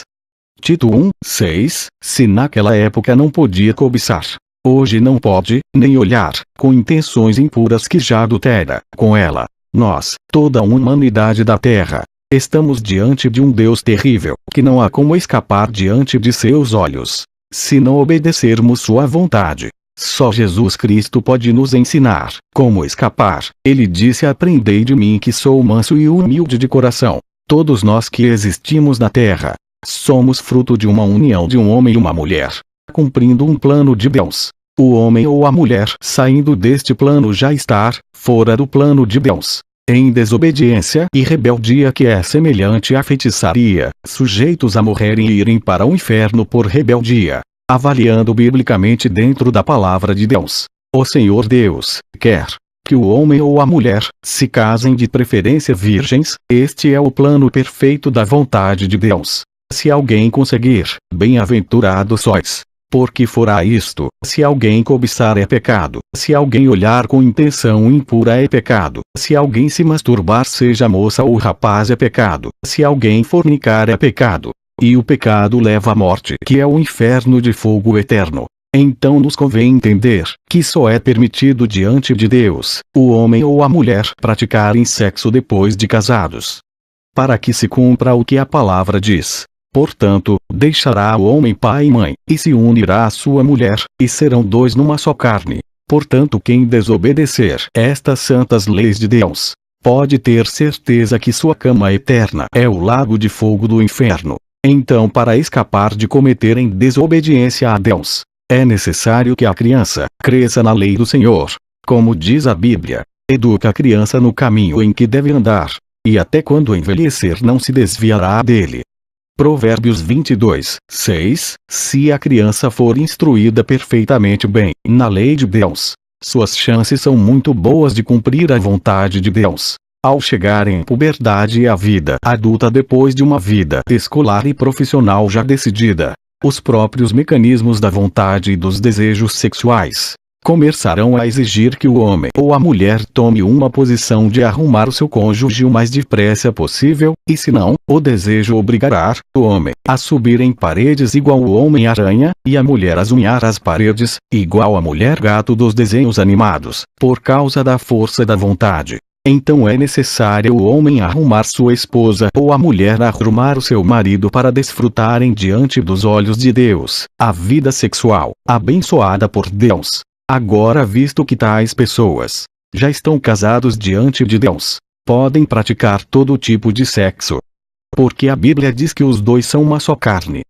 Tito 1, 6. Se naquela época não podia cobiçar, hoje não pode, nem olhar, com intenções impuras que já adultera com ela. Nós, toda a humanidade da terra, estamos diante de um Deus terrível, que não há como escapar diante de seus olhos, se não obedecermos sua vontade. Só Jesus Cristo pode nos ensinar como escapar. Ele disse: aprendei de mim que sou manso e humilde de coração. Todos nós que existimos na terra, somos fruto de uma união de um homem e uma mulher, cumprindo um plano de Deus. O homem ou a mulher saindo deste plano já está fora do plano de Deus, em desobediência e rebeldia que é semelhante à feitiçaria, sujeitos a morrerem e irem para o inferno por rebeldia. Avaliando biblicamente dentro da palavra de Deus, o Senhor Deus quer que o homem ou a mulher se casem, de preferência virgens. Este é o plano perfeito da vontade de Deus. Se alguém conseguir, bem-aventurado sois, porque fará isto. Se alguém cobiçar, é pecado. Se alguém olhar com intenção impura, é pecado. Se alguém se masturbar, seja moça ou rapaz, é pecado. Se alguém fornicar, é pecado. E o pecado leva à morte, que é o inferno de fogo eterno. Então nos convém entender que só é permitido diante de Deus, o homem ou a mulher praticarem sexo depois de casados, para que se cumpra o que a palavra diz. Portanto, deixará o homem pai e mãe, e se unirá à sua mulher, e serão dois numa só carne. Portanto, quem desobedecer estas santas leis de Deus, pode ter certeza que sua cama eterna é o lago de fogo do inferno. Então, para escapar de cometerem desobediência a Deus, é necessário que a criança cresça na lei do Senhor. Como diz a Bíblia, educa a criança no caminho em que deve andar, e até quando envelhecer não se desviará dele. Provérbios 22, 6. Se a criança for instruída perfeitamente bem na lei de Deus, suas chances são muito boas de cumprir a vontade de Deus. ao chegarem à puberdade e à vida adulta depois de uma vida escolar e profissional já decidida, os próprios mecanismos da vontade e dos desejos sexuais começarão a exigir que o homem ou a mulher tome uma posição de arrumar o seu cônjuge o mais depressa possível, e se não, o desejo obrigará o homem a subir em paredes igual o Homem-Aranha, e a mulher a zunhar as paredes, igual a mulher gato dos desenhos animados, por causa da força da vontade. Então é necessário o homem arrumar sua esposa ou a mulher arrumar o seu marido para desfrutarem diante dos olhos de Deus a vida sexual, abençoada por Deus. Agora, visto que tais pessoas já estão casados diante de Deus, podem praticar todo tipo de sexo. Porque a Bíblia diz que os dois são uma só carne.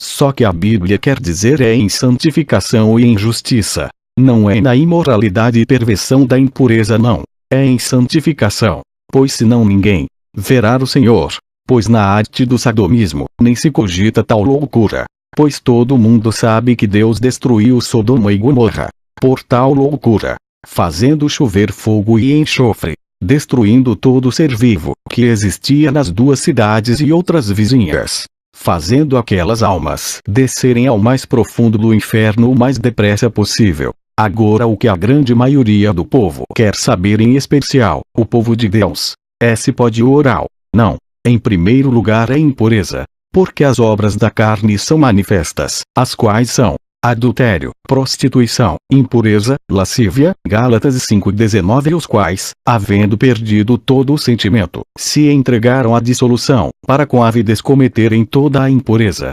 Só que a Bíblia quer dizer é em santificação e em justiça. Não é na imoralidade e perversão da impureza, não. É em santificação. Pois senão ninguém verá o Senhor. Pois na arte do sadomismo nem se cogita tal loucura. Pois todo mundo sabe que Deus destruiu Sodoma e Gomorra por tal loucura, fazendo chover fogo e enxofre, destruindo todo ser vivo que existia nas duas cidades e outras vizinhas, fazendo aquelas almas descerem ao mais profundo do inferno o mais depressa possível. Agora, o que a grande maioria do povo quer saber, em especial o povo de Deus, é se pode orar. Não. Em primeiro lugar é impureza, porque as obras da carne são manifestas, as quais são adultério, prostituição, impureza, lascívia, Gálatas 5:19, os quais, havendo perdido todo o sentimento, se entregaram à dissolução, para com avidez cometerem toda a impureza.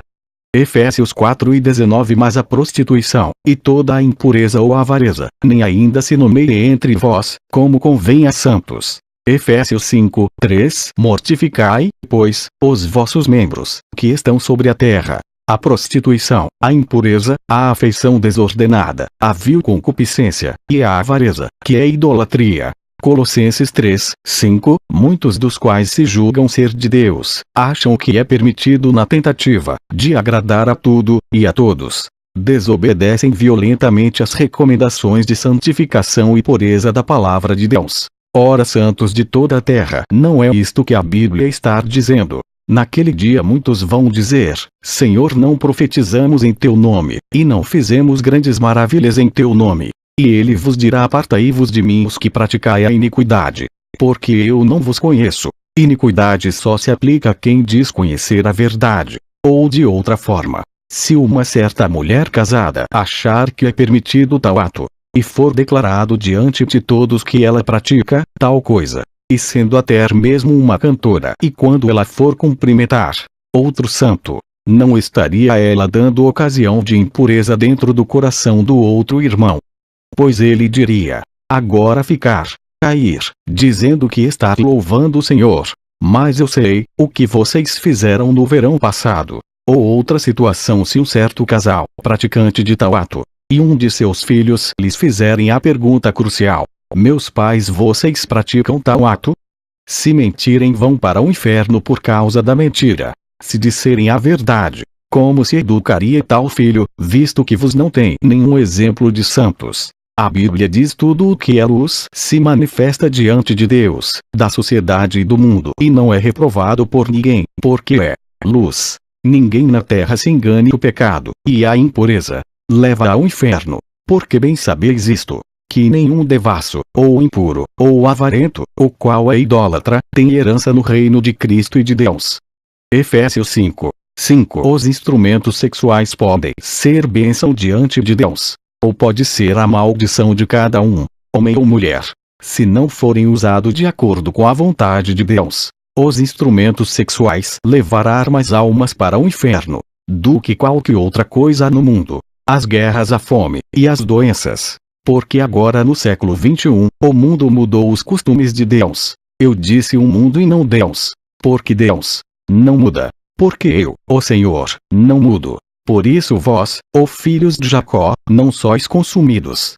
Efésios 4:19. Mas a prostituição, e toda a impureza ou avareza, nem ainda se nomeie entre vós, como convém a santos. Efésios 5:3. Mortificai, pois, os vossos membros, que estão sobre a terra: a prostituição, a impureza, a afeição desordenada, a vil concupiscência, e a avareza, que é idolatria. Colossenses 3:5. Muitos dos quais se julgam ser de Deus, acham que é permitido na tentativa de agradar a tudo, e a todos, desobedecem violentamente às recomendações de santificação e pureza da palavra de Deus. Ora, santos de toda a terra, não é isto que a Bíblia está dizendo? Naquele dia muitos vão dizer: Senhor, não profetizamos em teu nome, e não fizemos grandes maravilhas em teu nome? E ele vos dirá: apartai-vos de mim, os que praticai a iniquidade, porque eu não vos conheço. Iniquidade só se aplica a quem diz conhecer a verdade. Ou de outra forma, se uma certa mulher casada achar que é permitido tal ato, e for declarado diante de todos que ela pratica tal coisa, e sendo até mesmo uma cantora, e quando ela for cumprimentar outro santo, não estaria ela dando ocasião de impureza dentro do coração do outro irmão? Pois ele diria: agora cair, dizendo que está louvando o Senhor. Mas eu sei o que vocês fizeram no verão passado. Ou outra situação, se um certo casal, praticante de tal ato, e um de seus filhos lhes fizerem a pergunta crucial: meus pais, vocês praticam tal ato? Se mentirem, vão para o inferno por causa da mentira. Se disserem a verdade, como se educaria tal filho, visto que vos não tem nenhum exemplo de santos? A Bíblia diz: tudo o que é luz se manifesta diante de Deus, da sociedade e do mundo, e não é reprovado por ninguém, porque é luz. Ninguém na terra se engane: o pecado, e a impureza, leva ao inferno. Porque bem sabeis isto, que nenhum devasso, ou impuro, ou avarento, o qual é idólatra, tem herança no reino de Cristo e de Deus. Efésios 5:5. Os instrumentos sexuais podem ser bênção diante de Deus, ou pode ser a maldição de cada um, homem ou mulher, se não forem usados de acordo com a vontade de Deus. Os instrumentos sexuais levarão mais almas para o inferno do que qualquer outra coisa no mundo. As guerras, a fome e as doenças. Porque agora, no século 21, o mundo mudou os costumes de Deus. Eu disse o mundo e não Deus. Porque Deus não muda. Porque eu, o Senhor, não mudo. Por isso vós, ó filhos de Jacó, não sois consumidos.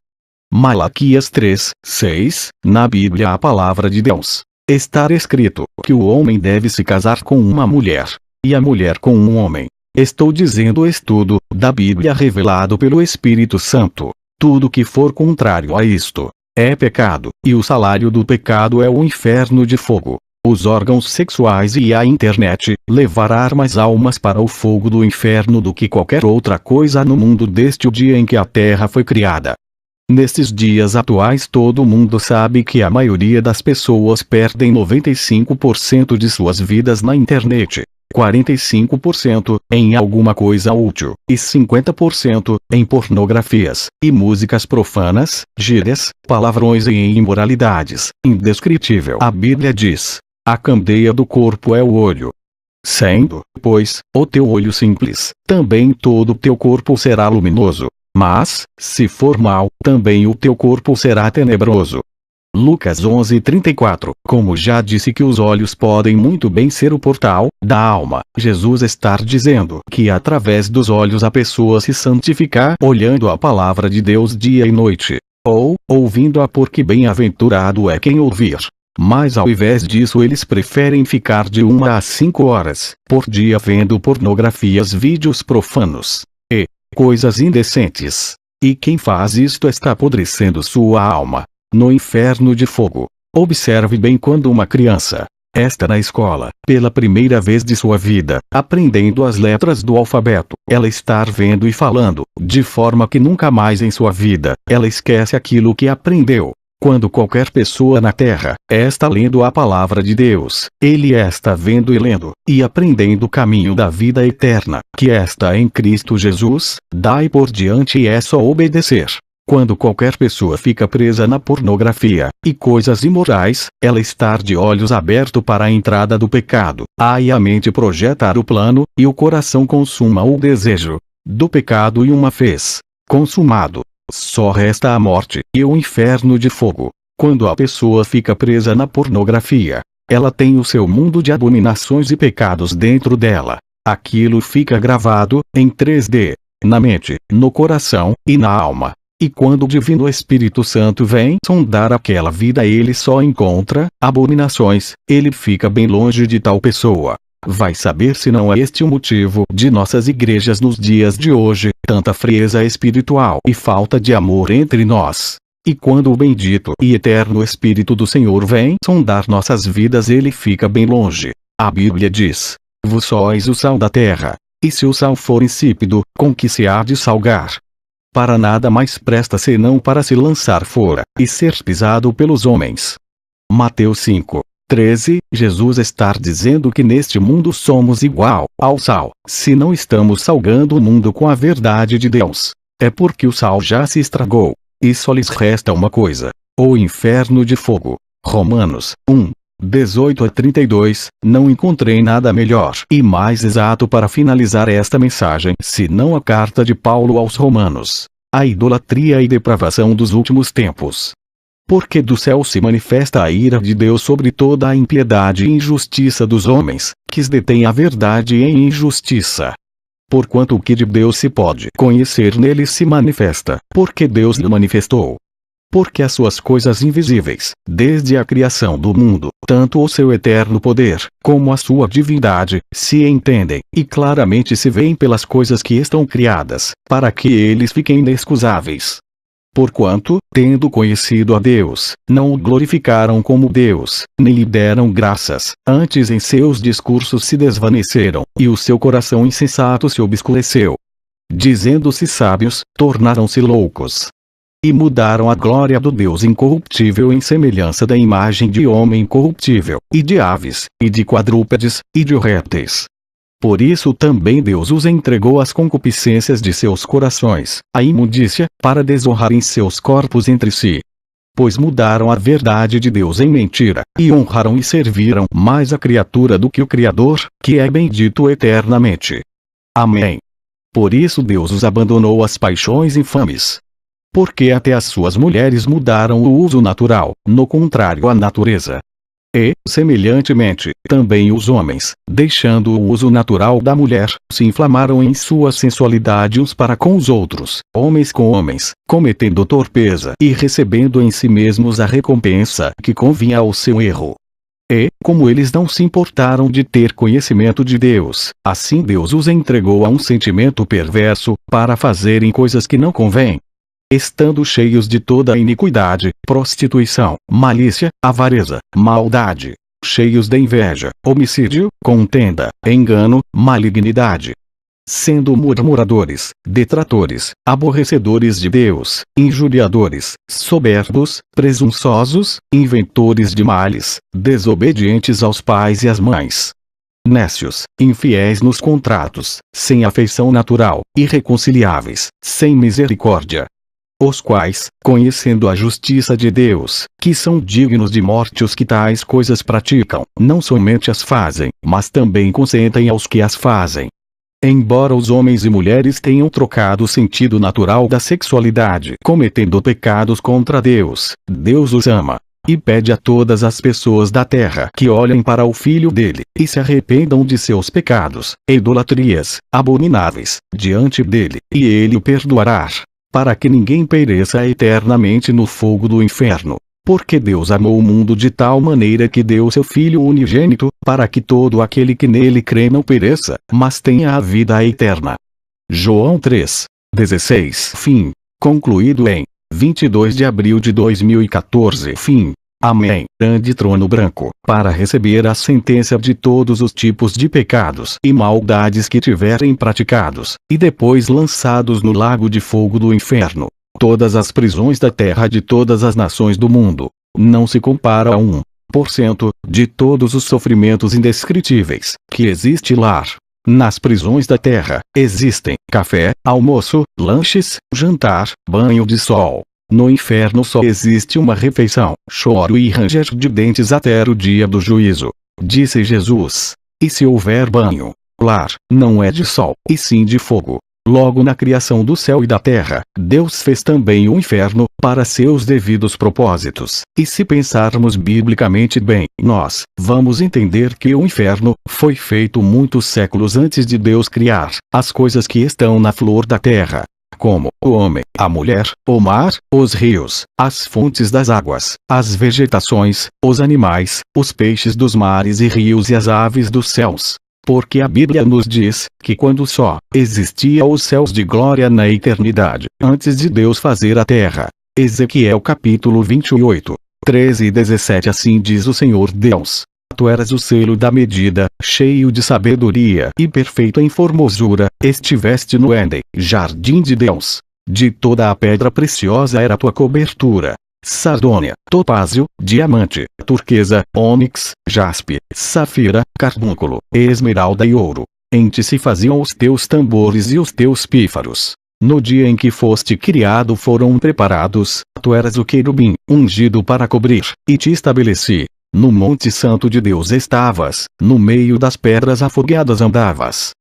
Malaquias 3:6. Na Bíblia, a palavra de Deus, está escrito que o homem deve se casar com uma mulher, e a mulher com um homem. Estou dizendo o estudo da Bíblia revelado pelo Espírito Santo. Tudo que for contrário a isto, É pecado, e o salário do pecado é o inferno de fogo. Os órgãos sexuais e a internet levará mais almas para o fogo do inferno do que qualquer outra coisa no mundo desde o dia em que a Terra foi criada. Nestes dias atuais todo mundo sabe que a maioria das pessoas perdem 95% de suas vidas na internet, 45% em alguma coisa útil, e 50% em pornografias, e músicas profanas, gírias, palavrões e em imoralidades, indescritível. A Bíblia diz: a candeia do corpo é o olho. Sendo, pois, o teu olho simples, também todo o teu corpo será luminoso. Mas, se for mau, também o teu corpo será tenebroso. Lucas 11:34. Como já disse que os olhos podem muito bem ser o portal da alma, Jesus está dizendo que através dos olhos a pessoa se santifica olhando a palavra de Deus dia e noite, ou ouvindo-a, porque bem-aventurado é quem ouvir. Mas ao invés disso eles preferem ficar de 1 a 5 horas por dia vendo pornografias, vídeos profanos e coisas indecentes. E quem faz isto está apodrecendo sua alma no inferno de fogo. Observe bem quando uma criança está na escola, pela primeira vez de sua vida, aprendendo as letras do alfabeto, ela está vendo e falando, de forma que nunca mais em sua vida, ela esquece aquilo que aprendeu. Quando qualquer pessoa na Terra está lendo a palavra de Deus, ele está vendo e lendo, e aprendendo o caminho da vida eterna, que está em Cristo Jesus, daí por diante é só obedecer. Quando qualquer pessoa fica presa na pornografia e coisas imorais, ela está de olhos abertos para a entrada do pecado. Aí a mente projeta o plano, e o coração consuma o desejo do pecado, e uma vez consumado, só resta a morte e o inferno de fogo. Quando a pessoa fica presa na pornografia, ela tem o seu mundo de abominações e pecados dentro dela. Aquilo fica gravado em 3D, na mente, no coração e na alma. E quando o Divino Espírito Santo vem sondar aquela vida, ele só encontra abominações. Ele fica bem longe de tal pessoa. Vai saber se não é este o motivo de nossas igrejas nos dias de hoje, tanta frieza espiritual e falta de amor entre nós. E quando o bendito e eterno Espírito do Senhor vem sondar nossas vidas, ele fica bem longe. A Bíblia diz: vós sois o sal da terra, e se o sal for insípido, com que se há de salgar? Para nada mais presta senão para se lançar fora, e ser pisado pelos homens. Mateus 5:13. Jesus está dizendo que neste mundo somos igual ao sal. Se não estamos salgando o mundo com a verdade de Deus, é porque o sal já se estragou, e só lhes resta uma coisa: o inferno de fogo. Romanos 1:18-32. Não encontrei nada melhor e mais exato para finalizar esta mensagem senão a carta de Paulo aos Romanos. A idolatria e depravação dos últimos tempos. Porque do céu se manifesta a ira de Deus sobre toda a impiedade e injustiça dos homens, que detêm a verdade em injustiça. Porquanto o que de Deus se pode conhecer nele se manifesta, porque Deus lhe manifestou. Porque as suas coisas invisíveis, desde a criação do mundo, tanto o seu eterno poder, como a sua divindade, se entendem, e claramente se veem pelas coisas que estão criadas, para que eles fiquem inexcusáveis. Porquanto, tendo conhecido a Deus, não o glorificaram como Deus, nem lhe deram graças, antes em seus discursos se desvaneceram, e o seu coração insensato se obscureceu. Dizendo-se sábios, tornaram-se loucos. E mudaram a glória do Deus incorruptível em semelhança da imagem de homem corruptível, e de aves, e de quadrúpedes, e de répteis. Por isso também Deus os entregou às concupiscências de seus corações, à imundícia, para desonrarem seus corpos entre si. Pois mudaram a verdade de Deus em mentira, e honraram e serviram mais a criatura do que o Criador, que é bendito eternamente. Amém. Por isso Deus os abandonou às paixões infames. Porque até as suas mulheres mudaram o uso natural, no contrário à natureza. E, semelhantemente, também os homens, deixando o uso natural da mulher, se inflamaram em sua sensualidade uns para com os outros, homens com homens, cometendo torpeza e recebendo em si mesmos a recompensa que convinha ao seu erro. E, como eles não se importaram de ter conhecimento de Deus, assim Deus os entregou a um sentimento perverso, para fazerem coisas que não convêm. estando cheios de toda iniquidade, prostituição, malícia, avareza, maldade, cheios de inveja, homicídio, contenda, engano, malignidade, sendo murmuradores, detratores, aborrecedores de Deus, injuriadores, soberbos, presunçosos, inventores de males, desobedientes aos pais e às mães, nécios, infiéis nos contratos, sem afeição natural, irreconciliáveis, sem misericórdia, os quais, conhecendo a justiça de Deus, que são dignos de morte os que tais coisas praticam, não somente as fazem, mas também consentem aos que as fazem. Embora os homens e mulheres tenham trocado o sentido natural da sexualidade cometendo pecados contra Deus, Deus os ama, e pede a todas as pessoas da terra que olhem para o Filho dele, e se arrependam de seus pecados, idolatrias, abomináveis, diante dele, e ele o perdoará, para que ninguém pereça eternamente no fogo do inferno. Porque Deus amou o mundo de tal maneira que deu seu Filho unigênito, para que todo aquele que nele crê não pereça, mas tenha a vida eterna. João 3:16. Fim. Concluído em 22 de abril de 2014. Fim. Amém. Grande trono branco, para receber a sentença de todos os tipos de pecados e maldades que tiverem praticados, e depois lançados no lago de fogo do inferno. Todas as prisões da terra de todas as nações do mundo, não se compara a 1% de todos os sofrimentos indescritíveis que existe lá. Nas prisões da terra, existem café, almoço, lanches, jantar, banho de sol. No inferno só existe uma refeição, choro e ranger de dentes até o dia do juízo. Disse Jesus. E se houver banho, lar, não é de sol, e sim de fogo. Logo na criação do céu e da terra, Deus fez também o inferno, para seus devidos propósitos. E se pensarmos biblicamente bem, nós vamos entender que o inferno foi feito muitos séculos antes de Deus criar as coisas que estão na flor da terra, como o homem, a mulher, o mar, os rios, as fontes das águas, as vegetações, os animais, os peixes dos mares e rios e as aves dos céus. Porque a Bíblia nos diz que quando só existia os céus de glória na eternidade, antes de Deus fazer a terra. Ezequiel capítulo 28, 13 e 17. Assim diz o Senhor Deus. Tu eras o selo da medida, cheio de sabedoria e perfeito em formosura, estiveste no Éden, jardim de Deus. De toda a pedra preciosa era tua cobertura. Sardônia, topázio, diamante, turquesa, ônix, jaspe, safira, carbúnculo, esmeralda e ouro. Em ti se faziam os teus tambores e os teus pífaros. No dia em que foste criado foram preparados, tu eras o querubim, ungido para cobrir, e te estabeleci. No monte santo de Deus estavas, no meio das pedras afogueadas andavas.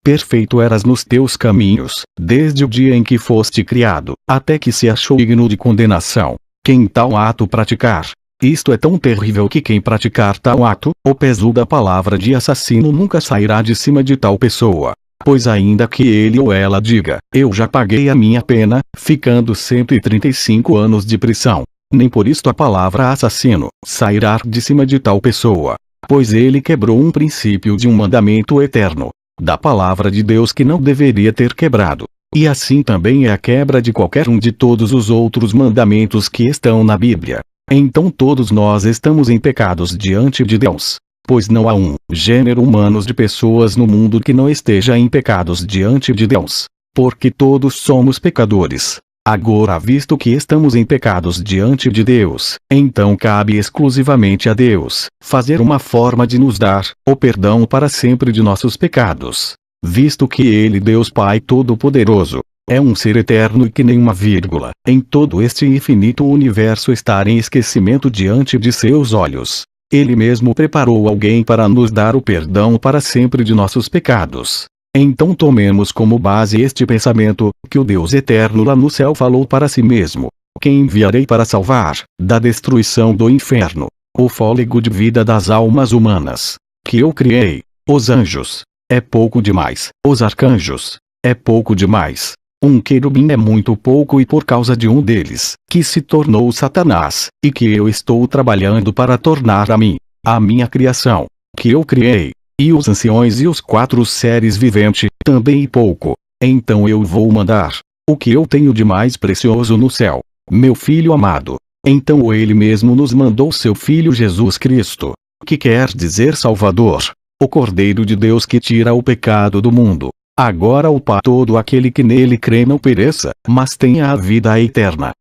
Perfeito eras nos teus caminhos, desde o dia em que foste criado, até que se achou digno de condenação. Quem tal ato praticar? Isto é tão terrível que quem praticar tal ato, o peso da palavra de assassino nunca sairá de cima de tal pessoa. Pois ainda que ele ou ela diga, eu já paguei a minha pena, ficando 135 anos de prisão, nem por isto a palavra assassino sairá de cima de tal pessoa. Pois ele quebrou um princípio de um mandamento eterno, da palavra de Deus que não deveria ter quebrado. E assim também é a quebra de qualquer um de todos os outros mandamentos que estão na Bíblia. Então todos nós estamos em pecados diante de Deus. Pois não há um gênero humano de pessoas no mundo que não esteja em pecados diante de Deus. Porque todos somos pecadores. Agora, visto que estamos em pecados diante de Deus, então cabe exclusivamente a Deus fazer uma forma de nos dar o perdão para sempre de nossos pecados. Visto que Ele, Deus Pai Todo-Poderoso, é um ser eterno e que nenhuma vírgula, em todo este infinito universo está em esquecimento diante de seus olhos. Ele mesmo preparou alguém para nos dar o perdão para sempre de nossos pecados. Então tomemos como base este pensamento, que o Deus eterno lá no céu falou para si mesmo: quem enviarei para salvar, da destruição do inferno, o fôlego de vida das almas humanas, que eu criei, os anjos. É pouco demais. Os arcanjos. É pouco demais. Um querubim é muito pouco e por causa de um deles, que se tornou Satanás, e que eu estou trabalhando para tornar a mim, a minha criação, que eu criei, e os anciões e os 4 seres viventes, também pouco. Então eu vou mandar o que eu tenho de mais precioso no céu? Meu Filho amado. Então ele mesmo nos mandou seu Filho Jesus Cristo, que quer dizer Salvador, o Cordeiro de Deus que tira o pecado do mundo. Agora para todo aquele que nele crê não pereça, mas tenha a vida eterna.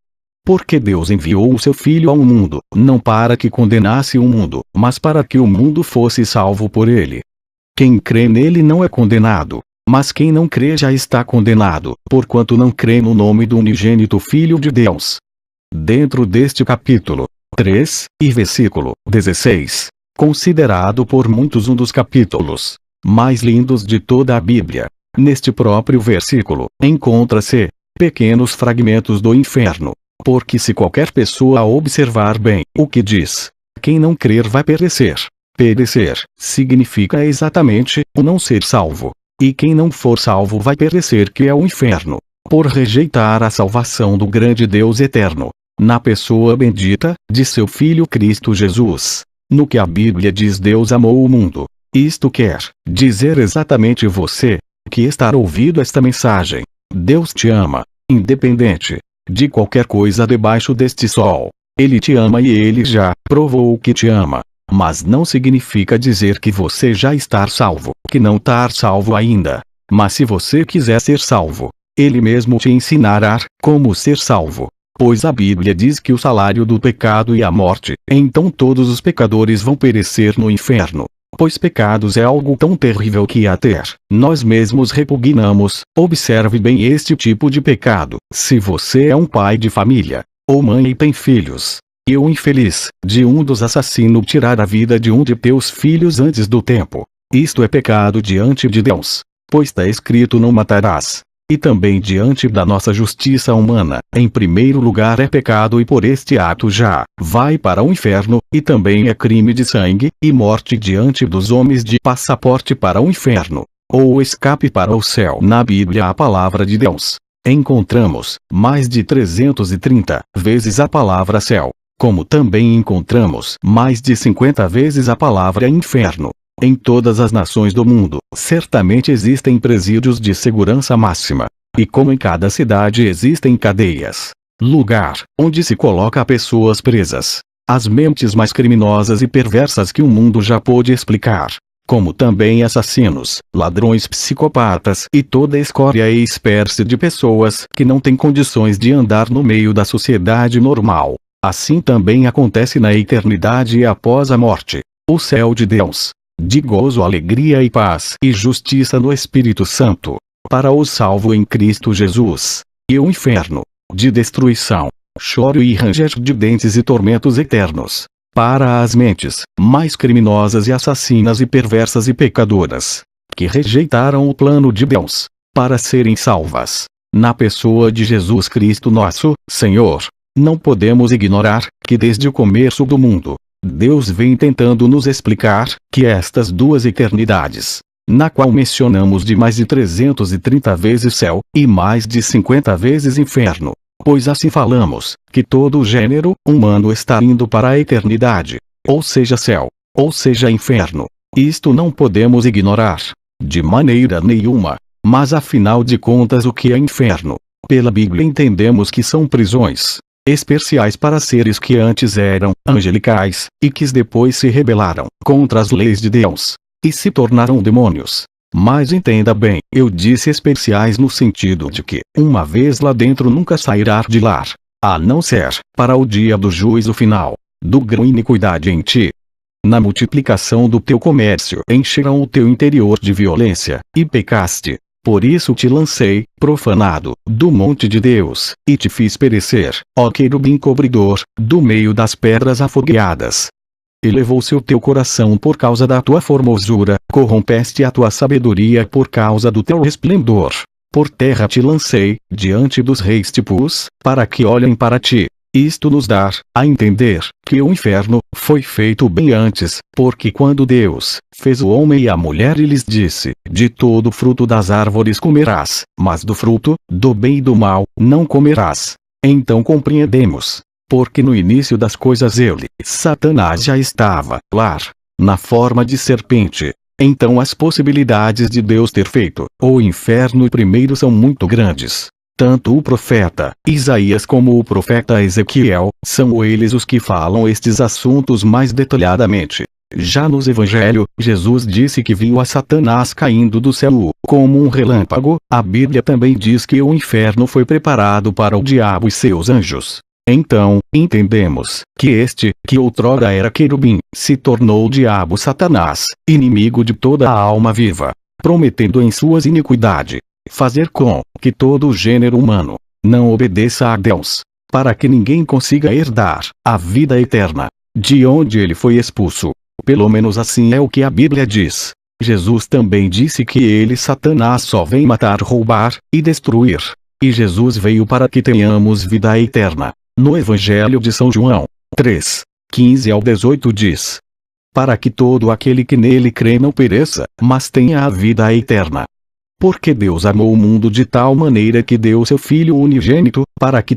Porque Deus enviou o seu Filho ao mundo, não para que condenasse o mundo, mas para que o mundo fosse salvo por ele. Quem crê nele não é condenado, mas quem não crê já está condenado, porquanto não crê no nome do unigênito Filho de Deus. Dentro deste capítulo 3, e versículo 16, considerado por muitos um dos capítulos mais lindos de toda a Bíblia, neste próprio versículo, encontra-se pequenos fragmentos do inferno, porque se qualquer pessoa observar bem o que diz, quem não crer vai perecer. Perecer significa exatamente o não ser salvo. E quem não for salvo vai perecer, que é o inferno, por rejeitar a salvação do grande Deus eterno, na pessoa bendita de seu Filho Cristo Jesus. No que a Bíblia diz, Deus amou o mundo. Isto quer dizer exatamente você, que está ouvindo esta mensagem. Deus te ama, independente de qualquer coisa debaixo deste sol. Ele te ama e ele já provou que te ama. Mas não significa dizer que você já está salvo, que não está salvo ainda. Mas se você quiser ser salvo, ele mesmo te ensinará como ser salvo. Pois a Bíblia diz que o salário do pecado é a morte, então todos os pecadores vão perecer no inferno. Pois pecados é algo tão terrível que até nós mesmos repugnamos. Observe bem este tipo de pecado. Se você é um pai de família, ou mãe e tem filhos, e o infeliz de um dos assassinos tirar a vida de um de teus filhos antes do tempo, isto é pecado diante de Deus, pois está escrito: não matarás. E também diante da nossa justiça humana, em primeiro lugar é pecado, e por este ato já vai para o inferno, e também é crime de sangue, e morte diante dos homens, de passaporte para o inferno, ou escape para o céu. Na Bíblia, a palavra de Deus, encontramos mais de 330 vezes a palavra céu, como também encontramos mais de 50 vezes a palavra inferno. Em todas as nações do mundo, certamente existem presídios de segurança máxima. E como em cada cidade existem cadeias, lugar onde se coloca pessoas presas, as mentes mais criminosas e perversas que o mundo já pôde explicar, como também assassinos, ladrões, psicopatas e toda a escória e espécie de pessoas que não têm condições de andar no meio da sociedade normal. Assim também acontece na eternidade e após a morte. O céu de Deus, de gozo, alegria e paz e justiça no Espírito Santo, para o salvo em Cristo Jesus. E o inferno, de destruição, choro e ranger de dentes e tormentos eternos, para as mentes mais criminosas e assassinas e perversas e pecadoras, que rejeitaram o plano de Deus, para serem salvas, na pessoa de Jesus Cristo nosso Senhor. Não podemos ignorar que desde o começo do mundo, Deus vem tentando nos explicar que estas duas eternidades, na qual mencionamos de mais de 330 vezes céu, e mais de 50 vezes inferno, pois assim falamos, que todo o gênero humano está indo para a eternidade, ou seja céu, ou seja inferno. Isto não podemos ignorar, de maneira nenhuma. Mas afinal de contas, o que é inferno? Pela Bíblia entendemos que são prisões especiais para seres que antes eram angelicais, e que depois se rebelaram contra as leis de Deus, e se tornaram demônios. Mas entenda bem, eu disse especiais no sentido de que, uma vez lá dentro, nunca sairá de lá, a não ser para o dia do juízo final, do grão iniquidade em ti. Na multiplicação do teu comércio encherão o teu interior de violência, e pecaste. Por isso te lancei, profanado, do monte de Deus, e te fiz perecer, ó querubim cobridor, do meio das pedras afogueadas. Elevou-se o teu coração por causa da tua formosura, corrompeste a tua sabedoria por causa do teu resplendor. Por terra te lancei, diante dos reis te pus, para que olhem para ti. Isto nos dá a entender que o inferno foi feito bem antes, porque quando Deus fez o homem e a mulher, ele lhes disse: de todo fruto das árvores comerás, mas do fruto do bem e do mal não comerás. Então compreendemos, porque no início das coisas ele, Satanás, já estava lá, na forma de serpente. Então as possibilidades de Deus ter feito o inferno primeiro são muito grandes. Tanto o profeta Isaías como o profeta Ezequiel, são eles os que falam estes assuntos mais detalhadamente. Já nos Evangelhos, Jesus disse que viu a Satanás caindo do céu, como um relâmpago. A Bíblia também diz que o inferno foi preparado para o diabo e seus anjos. Então, entendemos que este, que outrora era querubim, se tornou o diabo Satanás, inimigo de toda a alma viva, prometendo em suas iniquidades fazer com que todo o gênero humano não obedeça a Deus, para que ninguém consiga herdar a vida eterna, de onde ele foi expulso. Pelo menos assim é o que a Bíblia diz. Jesus também disse que ele, Satanás, só vem matar, roubar e destruir. E Jesus veio para que tenhamos vida eterna. No Evangelho de São João 3, 15 ao 18 diz: para que todo aquele que nele crê não pereça, mas tenha a vida eterna. Porque Deus amou o mundo de tal maneira que deu seu Filho unigênito, para que